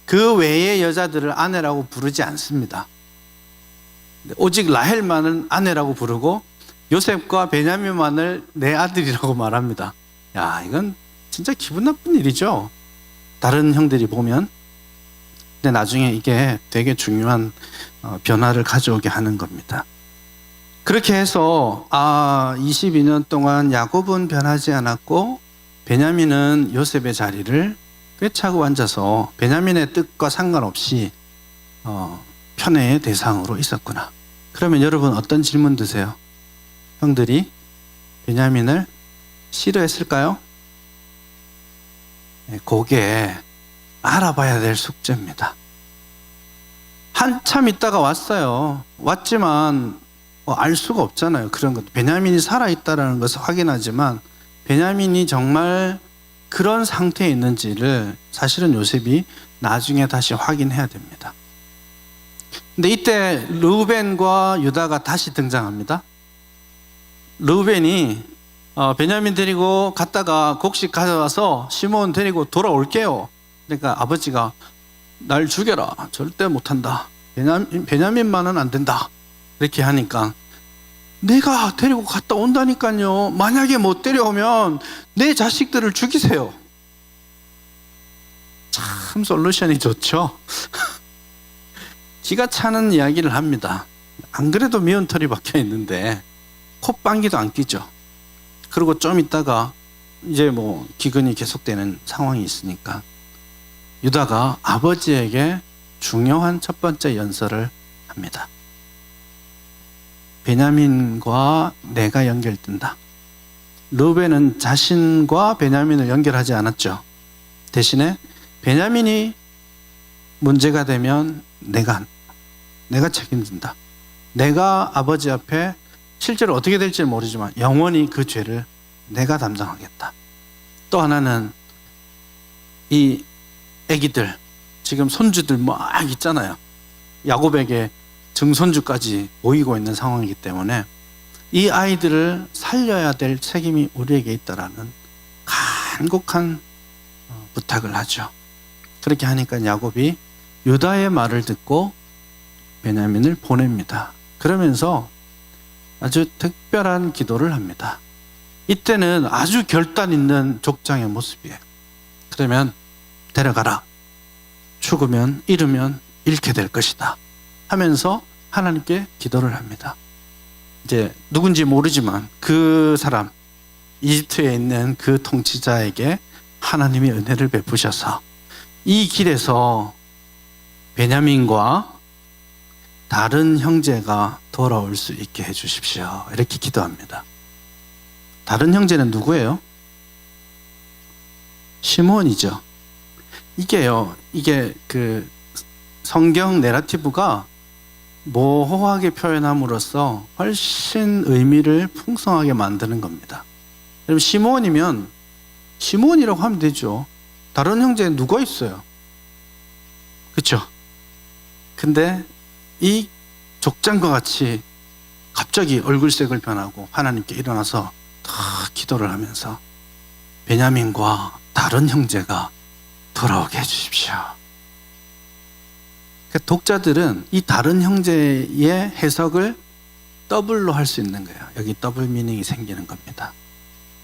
그 외의 여자들을 아내라고 부르지 않습니다. 오직 라헬만은 아내라고 부르고 요셉과 베냐민만을 내 아들이라고 말합니다. 야, 이건 진짜 기분 나쁜 일이죠. 다른 형들이 보면. 근데 나중에 이게 되게 중요한 변화를 가져오게 하는 겁니다. 그렇게 해서 22년 동안 야곱은 변하지 않았고 베냐민은 요셉의 자리를 꿰차고 앉아서 베냐민의 뜻과 상관없이 편애의 대상으로 있었구나. 그러면 여러분 어떤 질문 드세요? 형들이 베냐민을 싫어했을까요? 그게 알아봐야 될 숙제입니다. 한참 있다가 왔어요. 왔지만 알 수가 없잖아요. 그런 것. 베냐민이 살아있다는 것을 확인하지만 베냐민이 정말 그런 상태에 있는지를 사실은 요셉이 나중에 다시 확인해야 됩니다. 근데 이때 르우벤과 유다가 다시 등장합니다. 르우벤이 베냐민 데리고 갔다가 곡식 가져와서 시몬 데리고 돌아올게요. 그러니까 아버지가 날 죽여라. 절대 못한다. 베냐민만은 안 된다. 이렇게 하니까 내가 데리고 갔다 온다니까요. 만약에 못 데려오면 내 자식들을 죽이세요. 참 솔루션이 좋죠. 기가 차는 이야기를 합니다. 안 그래도 미운 털이 박혀 있는데 콧방귀도 안 끼죠. 그리고 좀 있다가 이제 기근이 계속되는 상황이 있으니까 유다가 아버지에게 중요한 첫 번째 연설을 합니다. 베냐민과 내가 연결된다. 르우벤은 자신과 베냐민을 연결하지 않았죠. 대신에 베냐민이 문제가 되면 내가 책임진다. 내가 아버지 앞에 실제로 어떻게 될지는 모르지만 영원히 그 죄를 내가 담당하겠다. 또 하나는 이 애기들, 지금 손주들 막 있잖아요. 야곱에게 증손주까지 모이고 있는 상황이기 때문에 이 아이들을 살려야 될 책임이 우리에게 있다라는 간곡한 부탁을 하죠. 그렇게 하니까 야곱이 유다의 말을 듣고 베냐민을 보냅니다. 그러면서 아주 특별한 기도를 합니다. 이때는 아주 결단 있는 족장의 모습이에요. 그러면 데려가라. 죽으면 잃으면 잃게 될 것이다 하면서 하나님께 기도를 합니다. 이제 누군지 모르지만 그 사람, 이집트에 있는 그 통치자에게 하나님이 은혜를 베푸셔서 이 길에서 베냐민과 다른 형제가 돌아올 수 있게 해주십시오. 이렇게 기도합니다. 다른 형제는 누구예요? 시몬이죠. 이게 그 성경 내러티브가 모호하게 표현함으로써 훨씬 의미를 풍성하게 만드는 겁니다. 그럼 시몬이면 시몬이라고 하면 되죠. 다른 형제는 누가 있어요? 그렇죠? 근데 이 족장과 같이 갑자기 얼굴색을 변하고 하나님께 일어나서 기도를 하면서 베냐민과 다른 형제가 돌아오게 해주십시오. 그러니까 독자들은 이 다른 형제의 해석을 더블로 할 수 있는 거예요. 여기 더블 미닝이 생기는 겁니다.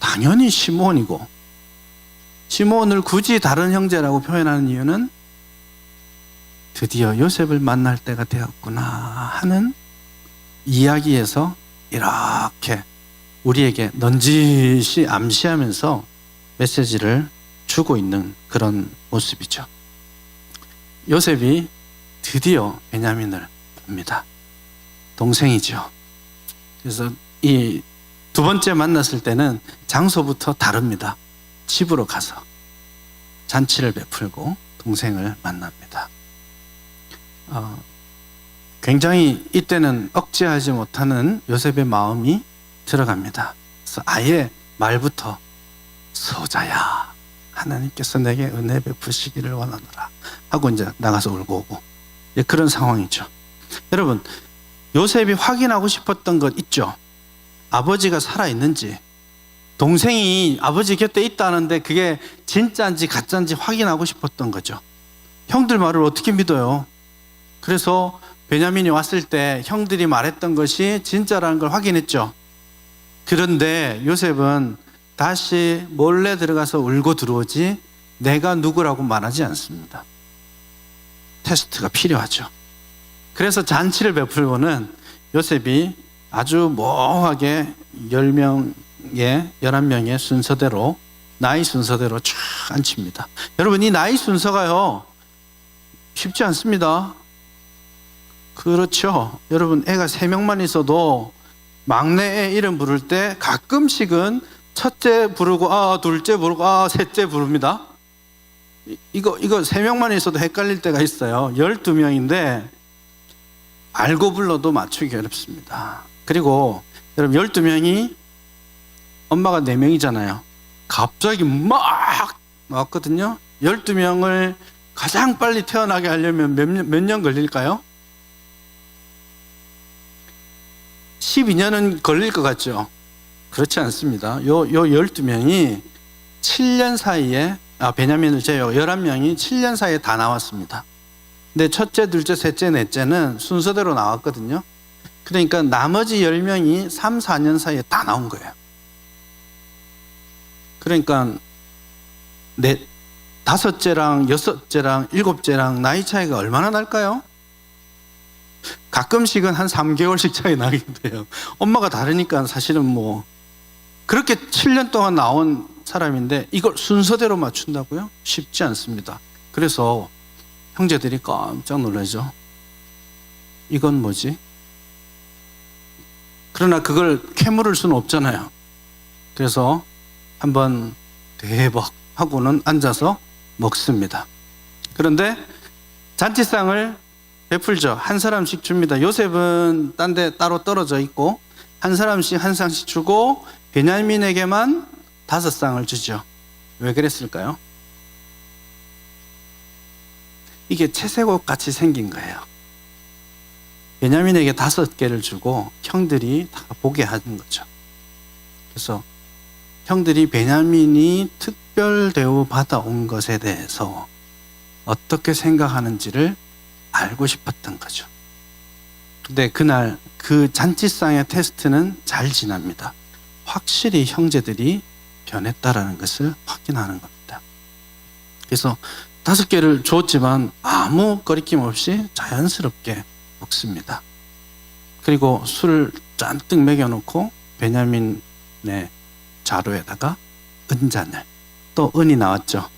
당연히 시몬이고, 시몬을 굳이 다른 형제라고 표현하는 이유는 드디어 요셉을 만날 때가 되었구나 하는 이야기에서 이렇게 우리에게 넌지시 암시하면서 메시지를 주고 있는 그런 모습이죠. 요셉이 드디어 베냐민을 봅니다. 동생이죠. 그래서 이 두 번째 만났을 때는 장소부터 다릅니다. 집으로 가서 잔치를 베풀고 동생을 만납니다. 굉장히 이때는 억제하지 못하는 요셉의 마음이 들어갑니다. 그래서 아예 말부터 소자야, 하나님께서 내게 은혜 베푸시기를 원하노라 하고 이제 나가서 울고 오고, 그런 상황이죠. 여러분, 요셉이 확인하고 싶었던 것 있죠? 아버지가 살아있는지, 동생이 아버지 곁에 있다는데 그게 진짜인지 가짜인지 확인하고 싶었던 거죠. 형들 말을 어떻게 믿어요? 그래서 베냐민이 왔을 때 형들이 말했던 것이 진짜라는 걸 확인했죠. 그런데 요셉은 다시 몰래 들어가서 울고 들어오지 내가 누구라고 말하지 않습니다. 테스트가 필요하죠. 그래서 잔치를 베풀고는 요셉이 아주 모호하게 11명의 순서대로, 나이 순서대로 쫙 앉힙니다. 여러분, 이 나이 순서가요 쉽지 않습니다. 그렇죠. 여러분, 애가 3명만 있어도 막내 애 이름 부를 때 가끔씩은 첫째 부르고 둘째 부르고 셋째 부릅니다. 이거 3명만 있어도 헷갈릴 때가 있어요. 12명인데 알고 불러도 맞추기 어렵습니다. 그리고 여러분, 12명이 엄마가 4명이잖아요. 갑자기 막 나왔거든요. 12명을 가장 빨리 태어나게 하려면 몇 년 걸릴까요? 12년은 걸릴 것 같죠? 그렇지 않습니다. 요 12명이 7년 사이에, 베냐민을 제외하고 11명이 7년 사이에 다 나왔습니다. 근데 첫째, 둘째, 셋째, 넷째는 순서대로 나왔거든요. 그러니까 나머지 10명이 3, 4년 사이에 다 나온 거예요. 그러니까 다섯째랑 여섯째랑 일곱째랑 나이 차이가 얼마나 날까요? 가끔씩은 한 3개월씩 차이 나기도 해요. 엄마가 다르니까 사실은 그렇게 7년 동안 나온 사람인데 이걸 순서대로 맞춘다고요? 쉽지 않습니다. 그래서 형제들이 깜짝 놀라죠. 이건 뭐지? 그러나 그걸 캐물을 수는 없잖아요. 그래서 한번 대박 하고는 앉아서 먹습니다. 그런데 잔치상을 베풀죠. 한 사람씩 줍니다. 요셉은 딴 데 따로 떨어져 있고 한 사람씩 한 쌍씩 주고 베냐민에게만 5쌍을 주죠. 왜 그랬을까요? 이게 채색옷 같이 생긴 거예요. 베냐민에게 5개를 주고 형들이 다 보게 하는 거죠. 그래서 형들이 베냐민이 특별 대우 받아온 것에 대해서 어떻게 생각하는지를 알고 싶었던 거죠. 근데 그날 그 잔치상의 테스트는 잘 지납니다. 확실히 형제들이 변했다라는 것을 확인하는 겁니다. 그래서 5개를 줬지만 아무 거리낌 없이 자연스럽게 먹습니다. 그리고 술을 잔뜩 먹여놓고 베냐민의 자루에다가 은잔을, 또 은이 나왔죠.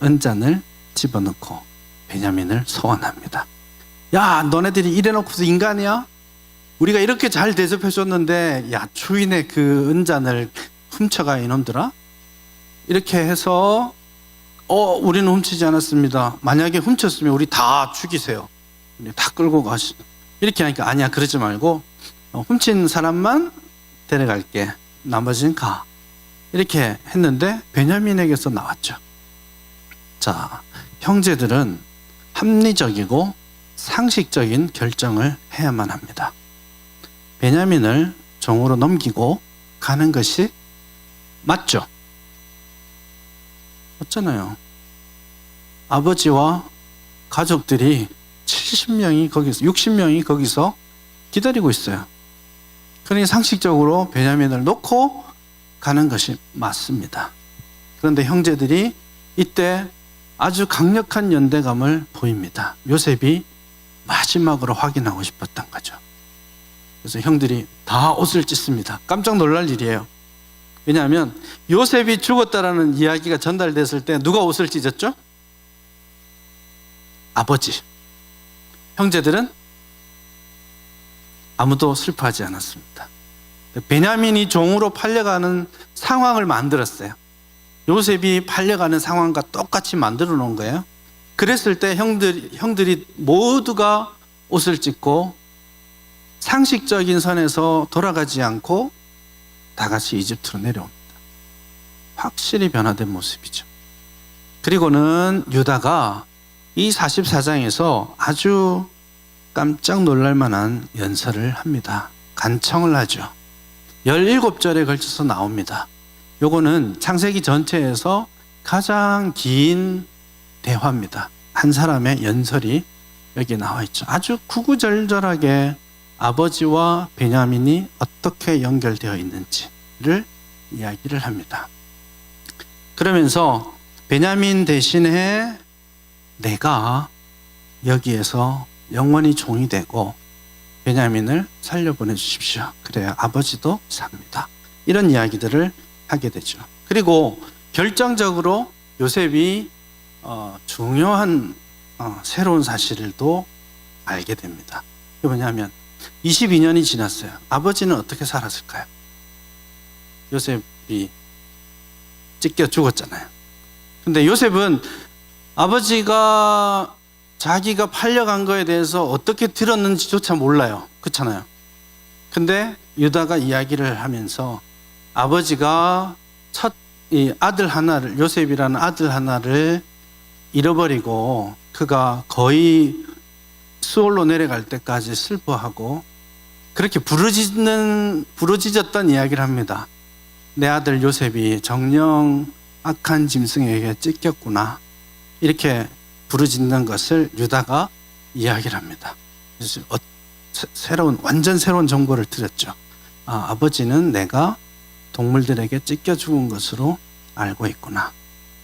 은잔을 집어넣고 베냐민을 소환합니다. 야, 너네들이 이래놓고서 인간이야? 우리가 이렇게 잘 대접해줬는데 야, 주인의 그 은잔을 훔쳐가 이놈들아? 이렇게 해서 우리는 훔치지 않았습니다. 만약에 훔쳤으면 우리 다 죽이세요. 우리 다 끌고 가시. 이렇게 하니까 아니야, 그러지 말고 훔친 사람만 데려갈게. 나머지는 가. 이렇게 했는데 베냐민에게서 나왔죠. 자, 형제들은 합리적이고 상식적인 결정을 해야만 합니다. 베냐민을 종으로 넘기고 가는 것이 맞죠? 맞잖아요. 아버지와 가족들이 70명이 거기서, 60명이 거기서 기다리고 있어요. 그러니 상식적으로 베냐민을 놓고 가는 것이 맞습니다. 그런데 형제들이 이때 아주 강력한 연대감을 보입니다. 요셉이 마지막으로 확인하고 싶었던 거죠. 그래서 형들이 다 옷을 찢습니다. 깜짝 놀랄 일이에요. 왜냐하면 요셉이 죽었다라는 이야기가 전달됐을 때 누가 옷을 찢었죠? 아버지. 형제들은 아무도 슬퍼하지 않았습니다. 베냐민이 종으로 팔려가는 상황을 만들었어요. 요셉이 팔려가는 상황과 똑같이 만들어 놓은 거예요. 그랬을 때 형들이 모두가 옷을 찢고 상식적인 선에서 돌아가지 않고 다 같이 이집트로 내려옵니다. 확실히 변화된 모습이죠. 그리고는 유다가 이 44장에서 아주 깜짝 놀랄 만한 연설을 합니다. 간청을 하죠. 17절에 걸쳐서 나옵니다. 요거는 창세기 전체에서 가장 긴 대화입니다. 한 사람의 연설이 여기 나와 있죠. 아주 구구절절하게 아버지와 베냐민이 어떻게 연결되어 있는지를 이야기를 합니다. 그러면서 베냐민 대신에 내가 여기에서 영원히 종이 되고 베냐민을 살려보내 주십시오. 그래야 아버지도 삽니다. 이런 이야기들을 하게 되죠. 그리고 결정적으로 요셉이 중요한 새로운 사실을 또 알게 됩니다. 그게 뭐냐면 22년이 지났어요. 아버지는 어떻게 살았을까요? 요셉이 찢겨 죽었잖아요. 근데 요셉은 아버지가 자기가 팔려간 거에 대해서 어떻게 들었는지조차 몰라요. 그렇잖아요. 근데 유다가 이야기를 하면서 아버지가 이 아들 하나를, 요셉이라는 아들 하나를 잃어버리고 그가 거의 수월로 내려갈 때까지 슬퍼하고 그렇게 부르짖었던 이야기를 합니다. 내 아들 요셉이 정녕 악한 짐승에게 찢겼구나. 이렇게 부르짖는 것을 유다가 이야기를 합니다. 그래서 완전 새로운 정보를 들었죠. 아버지는 내가 동물들에게 찢겨 죽은 것으로 알고 있구나.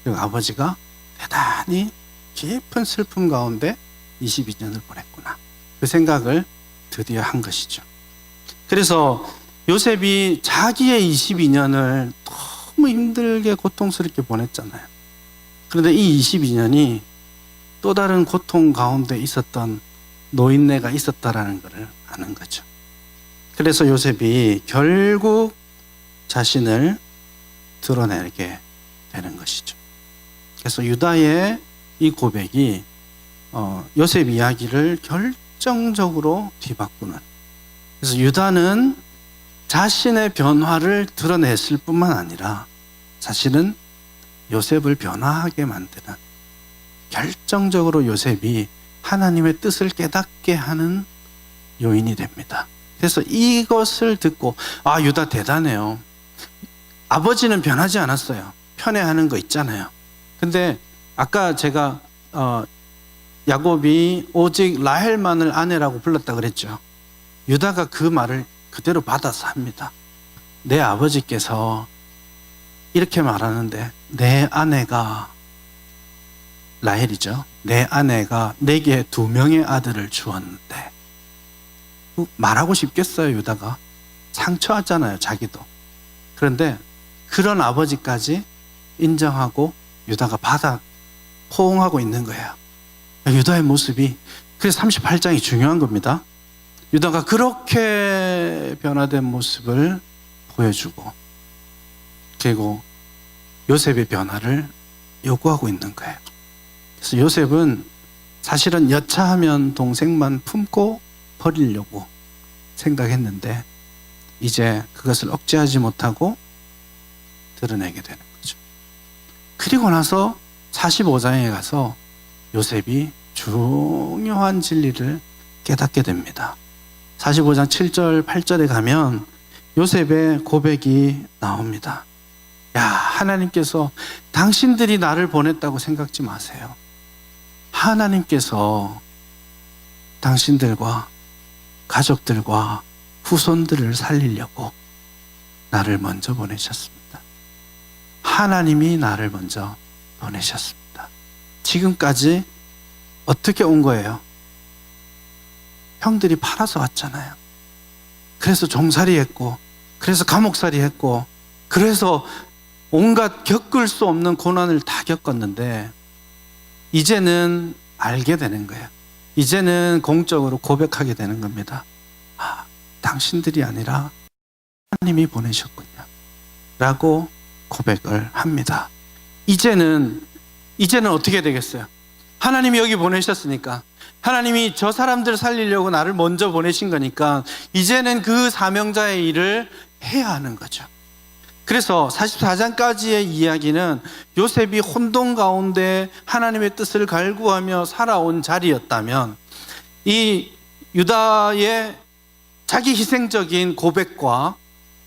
그리고 아버지가 대단히 깊은 슬픔 가운데 22년을 보냈구나. 그 생각을 드디어 한 것이죠. 그래서 요셉이 자기의 22년을 너무 힘들게 고통스럽게 보냈잖아요. 그런데 이 22년이 또 다른 고통 가운데 있었던 노인네가 있었다라는 것을 아는 거죠. 그래서 요셉이 결국 자신을 드러내게 되는 것이죠. 그래서 유다의 이 고백이 요셉 이야기를 결정적으로 뒤바꾸는, 그래서 유다는 자신의 변화를 드러냈을 뿐만 아니라 사실은 요셉을 변화하게 만드는, 결정적으로 요셉이 하나님의 뜻을 깨닫게 하는 요인이 됩니다. 그래서 이것을 듣고 유다 대단해요. 아버지는 변하지 않았어요. 편애하는 거 있잖아요. 근데 아까 제가 야곱이 오직 라헬만을 아내라고 불렀다 그랬죠. 유다가 그 말을 그대로 받아서 합니다. 내 아버지께서 이렇게 말하는데 내 아내가, 라헬이죠. 내 아내가 내게 2명의 아들을 주었는데, 말하고 싶겠어요. 유다가 상처하잖아요, 자기도. 그런데 그런 아버지까지 인정하고 유다가 포옹하고 있는 거예요. 유다의 모습이, 그래서 38장이 중요한 겁니다. 유다가 그렇게 변화된 모습을 보여주고, 그리고 요셉의 변화를 요구하고 있는 거예요. 그래서 요셉은 사실은 여차하면 동생만 품고 버리려고 생각했는데 이제 그것을 억제하지 못하고 드러내게 되는 거죠. 그리고 나서 45장에 가서 요셉이 중요한 진리를 깨닫게 됩니다. 45장 7절 8절에 가면 요셉의 고백이 나옵니다. 하나님께서 당신들이 나를 보냈다고 생각지 마세요. 하나님께서 당신들과 가족들과 후손들을 살리려고 나를 먼저 보내셨습니다. 하나님이 나를 먼저 보내셨습니다. 지금까지 어떻게 온 거예요? 형들이 팔아서 왔잖아요. 그래서 종살이 했고, 그래서 감옥살이 했고, 그래서 온갖 겪을 수 없는 고난을 다 겪었는데 이제는 알게 되는 거예요. 이제는 공적으로 고백하게 되는 겁니다. 당신들이 아니라 하나님이 보내셨군요 라고 고백을 합니다. 이제는 어떻게 되겠어요? 하나님이 여기 보내셨으니까 하나님이 저 사람들을 살리려고 나를 먼저 보내신 거니까 이제는 그 사명자의 일을 해야 하는 거죠. 그래서 44장까지의 이야기는 요셉이 혼돈 가운데 하나님의 뜻을 갈구하며 살아온 자리였다면, 이 유다의 자기 희생적인 고백과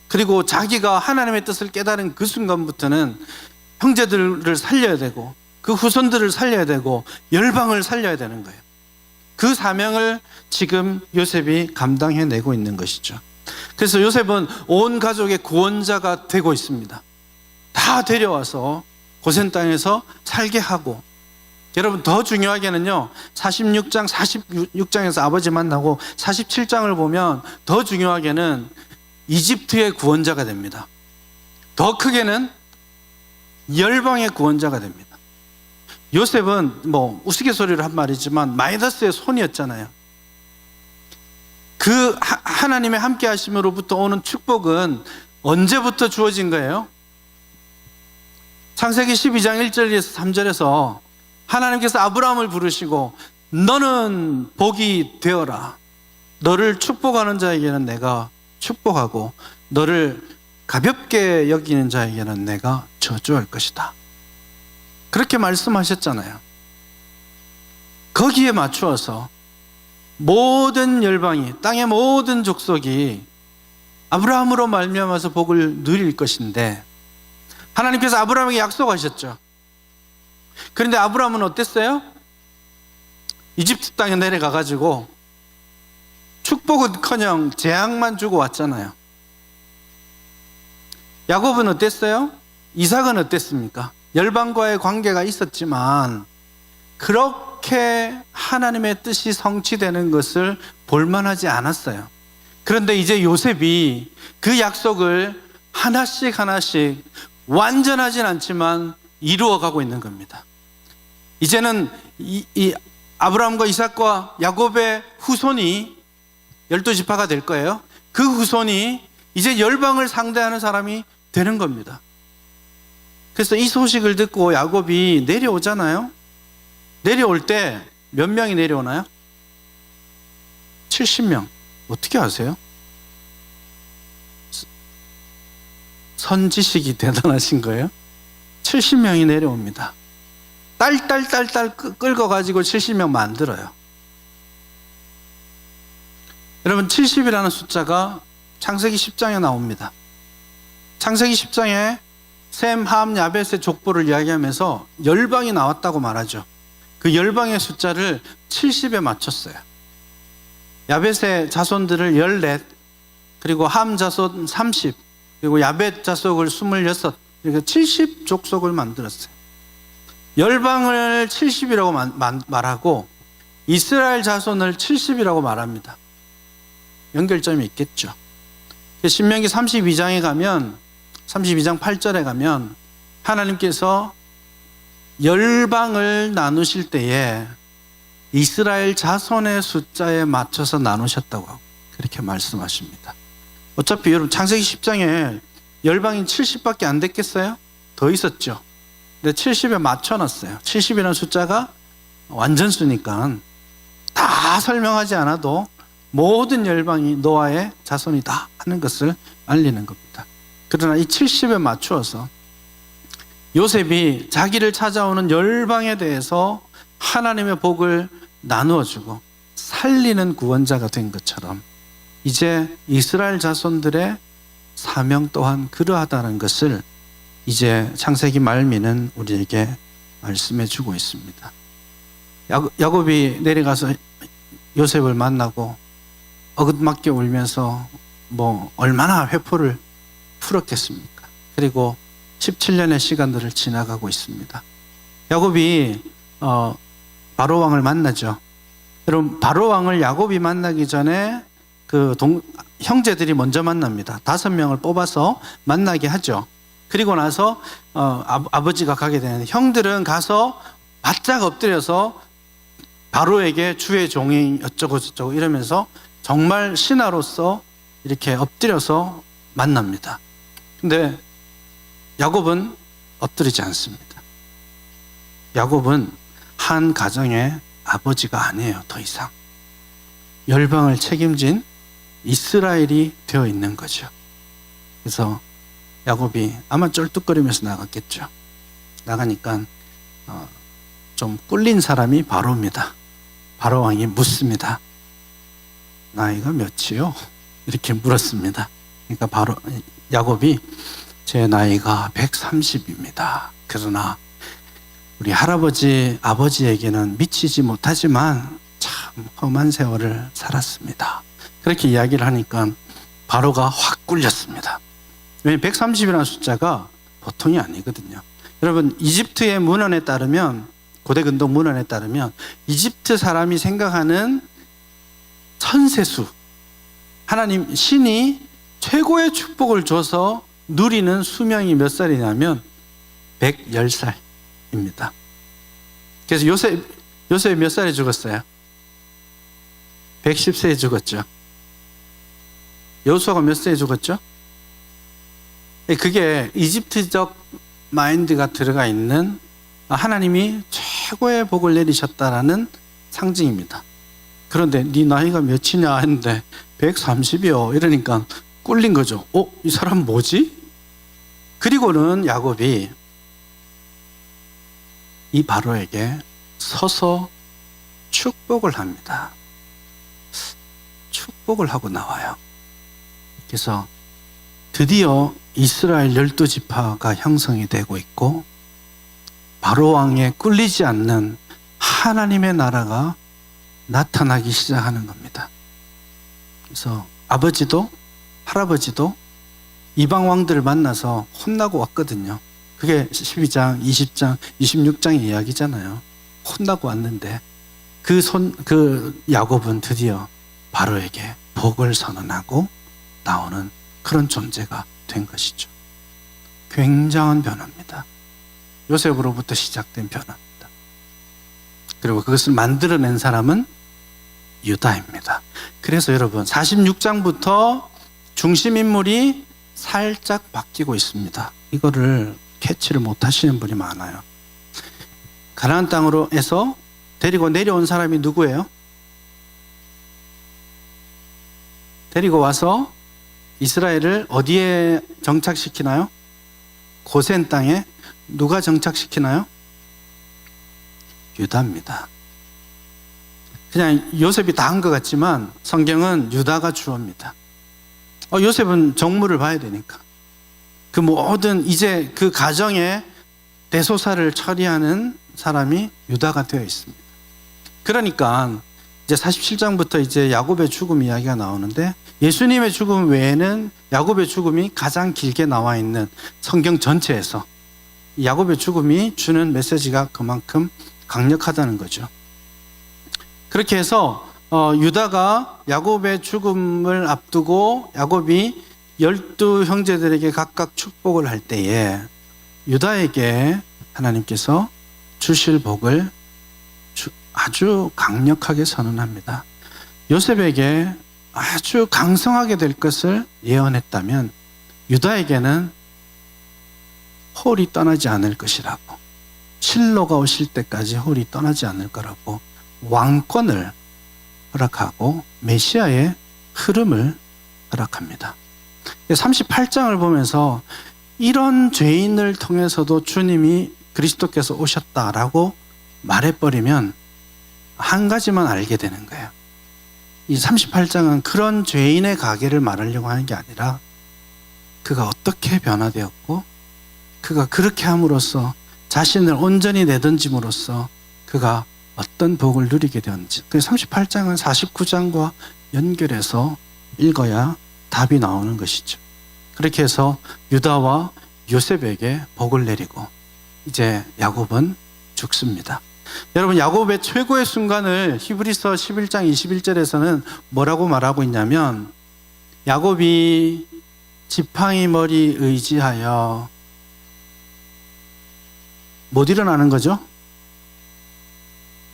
그리고 자기가 하나님의 뜻을 깨달은 그 순간부터는 형제들을 살려야 되고 그 후손들을 살려야 되고 열방을 살려야 되는 거예요. 그 사명을 지금 요셉이 감당해내고 있는 것이죠. 그래서 요셉은 온 가족의 구원자가 되고 있습니다. 다 데려와서 고센 땅에서 살게 하고, 여러분 더 중요하게는요, 46장에서 아버지 만나고 47장을 보면 더 중요하게는 이집트의 구원자가 됩니다. 더 크게는 열방의 구원자가 됩니다. 요셉은 우스갯소리로 한 말이지만 마이다스의 손이었잖아요. 그 하나님의 함께 하심으로부터 오는 축복은 언제부터 주어진 거예요? 창세기 12장 1절에서 3절에서 하나님께서 아브라함을 부르시고 너는 복이 되어라. 너를 축복하는 자에게는 내가 축복하고 너를 가볍게 여기는 자에게는 내가 저주할 것이다. 그렇게 말씀하셨잖아요. 거기에 맞추어서 모든 열방이, 땅의 모든 족속이 아브라함으로 말미암아서 복을 누릴 것인데, 하나님께서 아브라함에게 약속하셨죠. 그런데 아브라함은 어땠어요? 이집트 땅에 내려가가지고 축복은커녕 재앙만 주고 왔잖아요. 야곱은 어땠어요? 이삭은 어땠습니까? 열방과의 관계가 있었지만 그렇게 하나님의 뜻이 성취되는 것을 볼만하지 않았어요. 그런데 이제 요셉이 그 약속을 하나씩 완전하진 않지만 이루어가고 있는 겁니다. 이제는 이 아브라함과 이삭과 야곱의 후손이 12지파가 될 거예요. 그 후손이 이제 열방을 상대하는 사람이 되는 겁니다. 그래서 이 소식을 듣고 야곱이 내려오잖아요. 내려올 때 몇 명이 내려오나요? 70명. 어떻게 아세요? 선지식이 대단하신 거예요. 70명이 내려옵니다. 딸 끌어가지고 70명 만들어요. 여러분, 70이라는 숫자가 창세기 10장에 나옵니다. 창세기 10장에 셈, 함, 야벳의 족보를 이야기하면서 열방이 나왔다고 말하죠. 그 열방의 숫자를 70에 맞췄어요. 야벳의 자손들을 14, 그리고 함 자손 30, 그리고 야벳 자손을 26, 그러니까 70 족속을 만들었어요. 열방을 70이라고 말하고 이스라엘 자손을 70이라고 말합니다. 연결점이 있겠죠. 신명기 32장에 가면, 32장 8절에 가면 하나님께서 열방을 나누실 때에 이스라엘 자손의 숫자에 맞춰서 나누셨다고 그렇게 말씀하십니다. 어차피 여러분 창세기 10장에 열방이 70밖에 안 됐겠어요? 더 있었죠. 근데 70에 맞춰놨어요. 70이라는 숫자가 완전수니까 다 설명하지 않아도 모든 열방이 노아의 자손이다 하는 것을 알리는 겁니다. 그러나 이 70에 맞추어서 요셉이 자기를 찾아오는 열방에 대해서 하나님의 복을 나누어주고 살리는 구원자가 된 것처럼 이제 이스라엘 자손들의 사명 또한 그러하다는 것을 이제 창세기 말미는 우리에게 말씀해 주고 있습니다. 야곱이 내려가서 요셉을 만나고 어긋맞게 울면서 얼마나 회포를 풀었겠습니까? 그리고 17년의 시간들을 지나가고 있습니다. 야곱이 바로 왕을 만나죠. 여러분, 바로 왕을 야곱이 만나기 전에 형제들이 먼저 만납니다. 5명을 뽑아서 만나게 하죠. 그리고 나서 아버지가 가게 되는데, 형들은 가서 바짝 엎드려서 바로에게 주의 종이 어쩌고 저쩌고 이러면서 정말 신하로서 이렇게 엎드려서 만납니다. 근데 야곱은 엎드리지 않습니다. 야곱은 한 가정의 아버지가 아니에요. 더 이상 열방을 책임진 이스라엘이 되어 있는 거죠. 그래서 야곱이 아마 쩔뚝거리면서 나갔겠죠. 나가니까 좀 꿀린 사람이 바로입니다. 바로 왕이 묻습니다. 나이가 몇이요? 이렇게 물었습니다. 그러니까 바로 야곱이 제 나이가 130입니다. 그러나 우리 할아버지, 아버지에게는 미치지 못하지만 참 험한 세월을 살았습니다. 그렇게 이야기를 하니까 바로가 확 꿀렸습니다. 왜냐하면 130이라는 숫자가 보통이 아니거든요. 여러분, 이집트의 문헌에 따르면, 고대 근동 문헌에 따르면 이집트 사람이 생각하는 천세수, 하나님 신이 최고의 축복을 줘서 누리는 수명이 몇 살이냐면 110살입니다. 그래서 요셉이 몇 살에 죽었어요? 110세에 죽었죠. 여호수아가 몇 세에 죽었죠? 그게 이집트적 마인드가 들어가 있는 하나님이 최고의 복을 내리셨다라는 상징입니다. 그런데 네 나이가 몇이냐 했는데 130이요. 이러니까 꿀린 거죠. 이 사람 뭐지? 그리고는 야곱이 이 바로에게 서서 축복을 합니다. 축복을 하고 나와요. 그래서 드디어 이스라엘 12지파가 형성이 되고 있고 바로 왕에 꿀리지 않는 하나님의 나라가 나타나기 시작하는 겁니다. 그래서 아버지도 할아버지도 이방 왕들을 만나서 혼나고 왔거든요. 그게 12장, 20장, 26장의 이야기잖아요. 혼나고 왔는데 그 야곱은 드디어 바로에게 복을 선언하고 나오는 그런 존재가 된 것이죠. 굉장한 변화입니다. 요셉으로부터 시작된 변화입니다. 그리고 그것을 만들어낸 사람은 유다입니다. 그래서 여러분 46장부터 중심인물이 살짝 바뀌고 있습니다. 이거를 캐치를 못 하시는 분이 많아요. 가나안 땅으로에서 데리고 내려온 사람이 누구예요? 데리고 와서 이스라엘을 어디에 정착시키나요? 고센 땅에. 누가 정착시키나요? 유다입니다. 그냥 요셉이 다 한 것 같지만 성경은 유다가 주어입니다. 요셉은 정무를 봐야 되니까. 그 모든 이제 그 가정의 대소사를 처리하는 사람이 유다가 되어 있습니다. 그러니까 이제 47장부터 이제 야곱의 죽음 이야기가 나오는데 예수님의 죽음 외에는 야곱의 죽음이 가장 길게 나와 있는 성경 전체에서 야곱의 죽음이 주는 메시지가 그만큼 강력하다는 거죠. 그렇게 해서 유다가 야곱의 죽음을 앞두고 야곱이 12형제들에게 각각 축복을 할 때에 유다에게 하나님께서 주실 복을 아주 강력하게 선언합니다. 요셉에게 아주 강성하게 될 것을 예언했다면 유다에게는 홀이 떠나지 않을 것이라고, 실로가 오실 때까지 홀이 떠나지 않을 거라고 왕권을 허락하고 메시아의 흐름을 허락합니다. 38장을 보면서 이런 죄인을 통해서도 주님이 그리스도께서 오셨다라고 말해버리면 한 가지만 알게 되는 거예요. 이 38장은 그런 죄인의 가계를 말하려고 하는 게 아니라 그가 어떻게 변화되었고 그가 그렇게 함으로써 자신을 온전히 내던짐으로써 그가 어떤 복을 누리게 되었는지. 그래서 38장은 49장과 연결해서 읽어야 답이 나오는 것이죠. 그렇게 해서 유다와 요셉에게 복을 내리고 이제 야곱은 죽습니다. 여러분, 야곱의 최고의 순간을 히브리서 11장 21절에서는 뭐라고 말하고 있냐면 야곱이 지팡이 머리 의지하여 못 일어나는 거죠?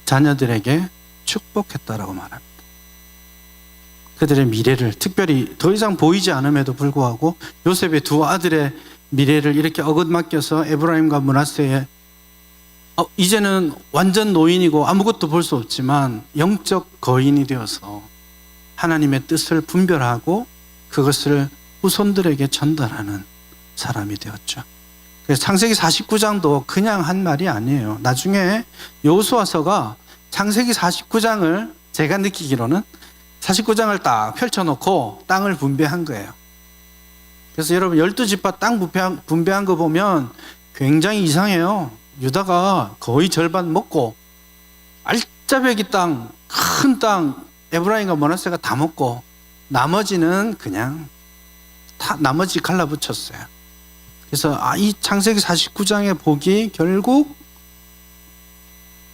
자녀들에게 축복했다라고 말합니다. 그들의 미래를 특별히 더 이상 보이지 않음에도 불구하고 요셉의 두 아들의 미래를 이렇게 어긋 맡겨서 에브라임과 므낫세의 이제는 완전 노인이고 아무것도 볼 수 없지만 영적 거인이 되어서 하나님의 뜻을 분별하고 그것을 후손들에게 전달하는 사람이 되었죠. 그래서 창세기 49장도 그냥 한 말이 아니에요. 나중에 여호수아서가 창세기 49장을 제가 느끼기로는 49장을 딱 펼쳐놓고 땅을 분배한 거예요. 그래서 여러분 12지파 땅 분배한 거 보면 굉장히 이상해요. 유다가 거의 절반 먹고 알짜배기 땅, 큰 땅 에브라임과 므낫세가 다 먹고 나머지는 그냥 다 나머지 갈라붙였어요. 그래서 이 창세기 49장의 복이 결국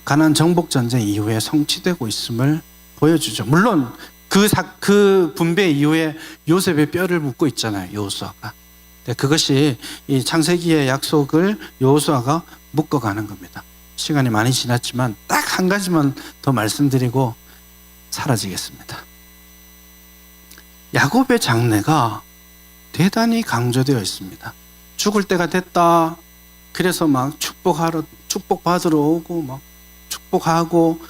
가나안 정복 전쟁 이후에 성취되고 있음을 보여주죠. 물론 그 분배 이후에 요셉의 뼈를 묻고 있잖아요, 여호수아가. 그것이 이 창세기의 약속을 여호수아가 묶어가는 겁니다. 시간이 많이 지났지만 딱 한 가지만 더 말씀드리고 사라지겠습니다. 야곱의 장래가 대단히 강조되어 있습니다. 죽을 때가 됐다. 그래서 막 축복받으러 오고 막 축복하고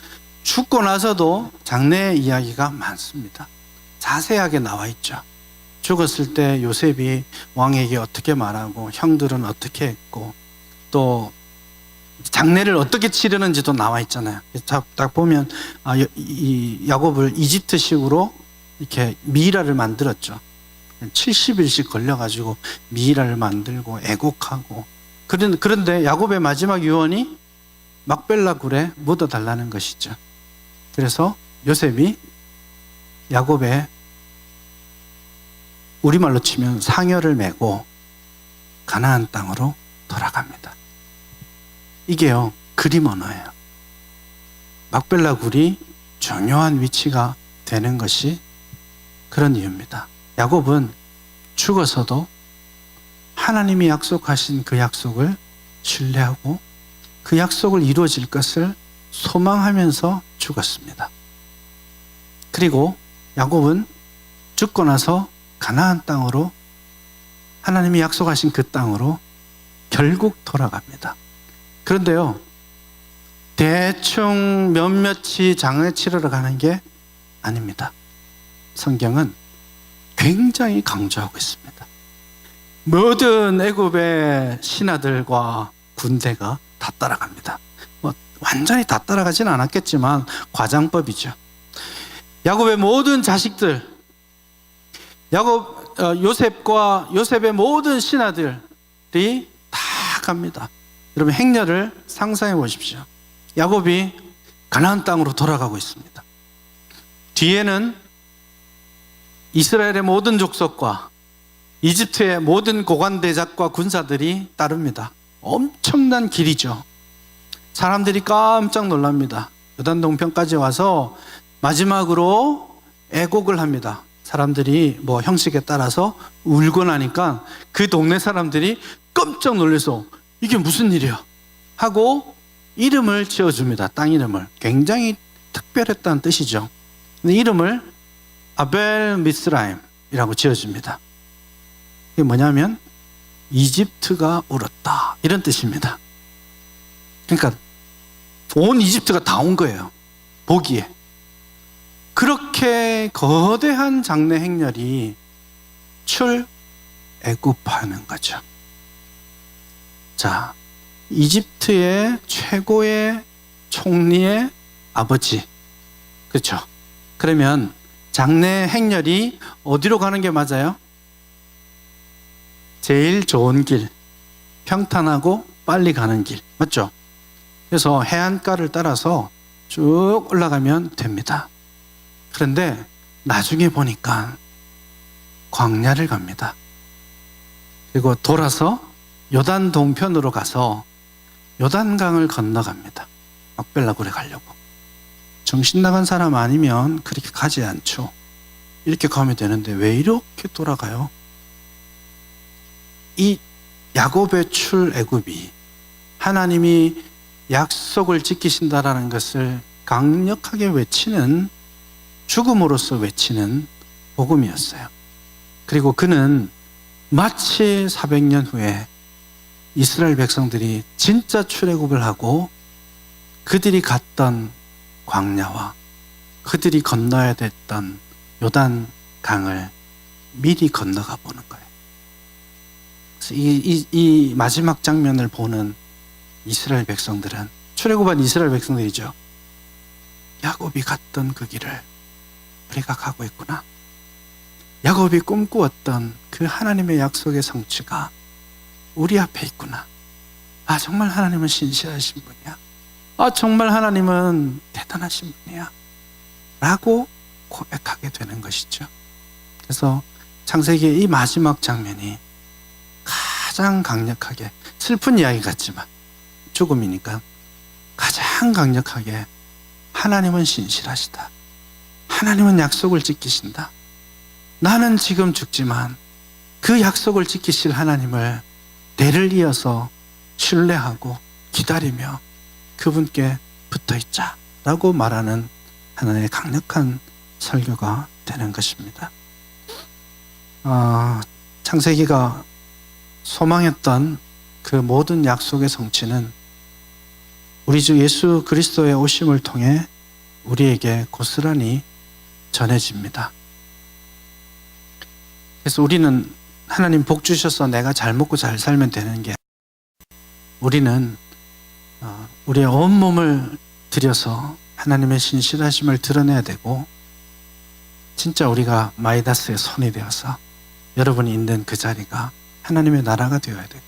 죽고 나서도 장래 이야기가 많습니다. 자세하게 나와 있죠. 죽었을 때 요셉이 왕에게 어떻게 말하고 형들은 어떻게 했고 또 장례를 어떻게 치르는지도 나와 있잖아요. 딱 보면 이 야곱을 이집트식으로 이렇게 미이라를 만들었죠. 70일씩 걸려가지고 미이라를 만들고 애곡하고 그런데 야곱의 마지막 유언이 막벨라 굴에 묻어달라는 것이죠. 그래서 요셉이 야곱의 우리말로 치면 상여를 메고 가나안 땅으로 돌아갑니다. 이게요, 그림 언어예요. 막벨라 굴이 중요한 위치가 되는 것이 그런 이유입니다. 야곱은 죽어서도 하나님이 약속하신 그 약속을 신뢰하고 그 약속을 이루어질 것을 소망하면서 죽었습니다. 그리고 야곱은 죽고 나서 가나안 땅으로 하나님이 약속하신 그 땅으로 결국 돌아갑니다. 그런데요, 대충 몇몇이 장례 치르러 가는 게 아닙니다. 성경은 굉장히 강조하고 있습니다. 모든 애굽의 신하들과 군대가 다 따라갑니다. 완전히 다 따라가진 않았겠지만 과장법이죠. 야곱의 모든 자식들, 요셉의 모든 신하들이 다 갑니다. 여러분 행렬을 상상해 보십시오. 야곱이 가나안 땅으로 돌아가고 있습니다. 뒤에는 이스라엘의 모든 족속과 이집트의 모든 고관대작과 군사들이 따릅니다. 엄청난 길이죠. 사람들이 깜짝 놀랍니다. 요단 동편까지 와서 마지막으로 애곡을 합니다. 사람들이 형식에 따라서 울고 나니까 그 동네 사람들이 깜짝 놀라서 이게 무슨 일이야 하고 이름을 지어줍니다. 땅 이름을. 굉장히 특별했다는 뜻이죠. 근데 이름을 아벨 미스라임이라고 지어줍니다. 이게 뭐냐면 이집트가 울었다 이런 뜻입니다. 그러니까 온 이집트가 다 온 거예요. 보기에. 그렇게 거대한 장례 행렬이 출애굽하는 거죠. 자, 이집트의 최고의 총리의 아버지, 그렇죠? 그러면 장례 행렬이 어디로 가는 게 맞아요? 제일 좋은 길, 평탄하고 빨리 가는 길, 맞죠? 그래서 해안가를 따라서 쭉 올라가면 됩니다. 그런데 나중에 보니까 광야를 갑니다. 그리고 돌아서 요단 동편으로 가서 요단강을 건너갑니다. 막벨라굴에 가려고. 정신 나간 사람 아니면 그렇게 가지 않죠. 이렇게 가면 되는데 왜 이렇게 돌아가요? 이 야곱의 출애굽이 하나님이 약속을 지키신다라는 것을 강력하게 외치는, 죽음으로써 외치는 복음이었어요. 그리고 그는 마치 400년 후에 이스라엘 백성들이 진짜 출애굽을 하고 그들이 갔던 광야와 그들이 건너야 됐던 요단 강을 미리 건너가 보는 거예요. 그래서 이 마지막 장면을 보는 이스라엘 백성들은, 출애굽한 이스라엘 백성들이죠. 야곱이 갔던 그 길을 우리가 가고 있구나. 야곱이 꿈꾸었던 그 하나님의 약속의 성취가 우리 앞에 있구나. 아, 정말 하나님은 신실하신 분이야. 아, 정말 하나님은 대단하신 분이야. 라고 고백하게 되는 것이죠. 그래서 창세기의 이 마지막 장면이 가장 강력하게, 슬픈 이야기 같지만 죽음이니까 가장 강력하게 하나님은 신실하시다. 하나님은 약속을 지키신다. 나는 지금 죽지만 그 약속을 지키실 하나님을 대를 이어서 신뢰하고 기다리며 그분께 붙어있자 라고 말하는 하나의 강력한 설교가 되는 것입니다. 창세기가 소망했던 그 모든 약속의 성취는 우리 주 예수 그리스도의 오심을 통해 우리에게 고스란히 전해집니다. 그래서 우리는 하나님 복 주셔서 내가 잘 먹고 잘 살면 되는 게, 우리는 우리의 온몸을 들여서 하나님의 신실하심을 드러내야 되고, 진짜 우리가 마이다스의 손이 되어서 여러분이 있는 그 자리가 하나님의 나라가 되어야 되고,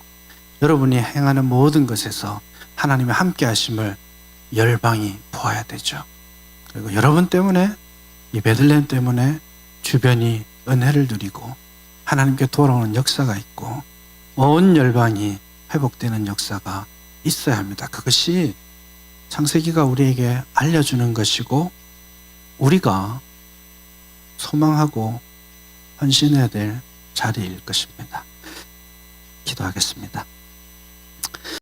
여러분이 행하는 모든 것에서 하나님의 함께 하심을 열방이 보아야 되죠. 그리고 여러분 때문에, 이 베들레헴 때문에 주변이 은혜를 누리고 하나님께 돌아오는 역사가 있고 온 열방이 회복되는 역사가 있어야 합니다. 그것이 창세기가 우리에게 알려주는 것이고 우리가 소망하고 헌신해야 될 자리일 것입니다. 기도하겠습니다.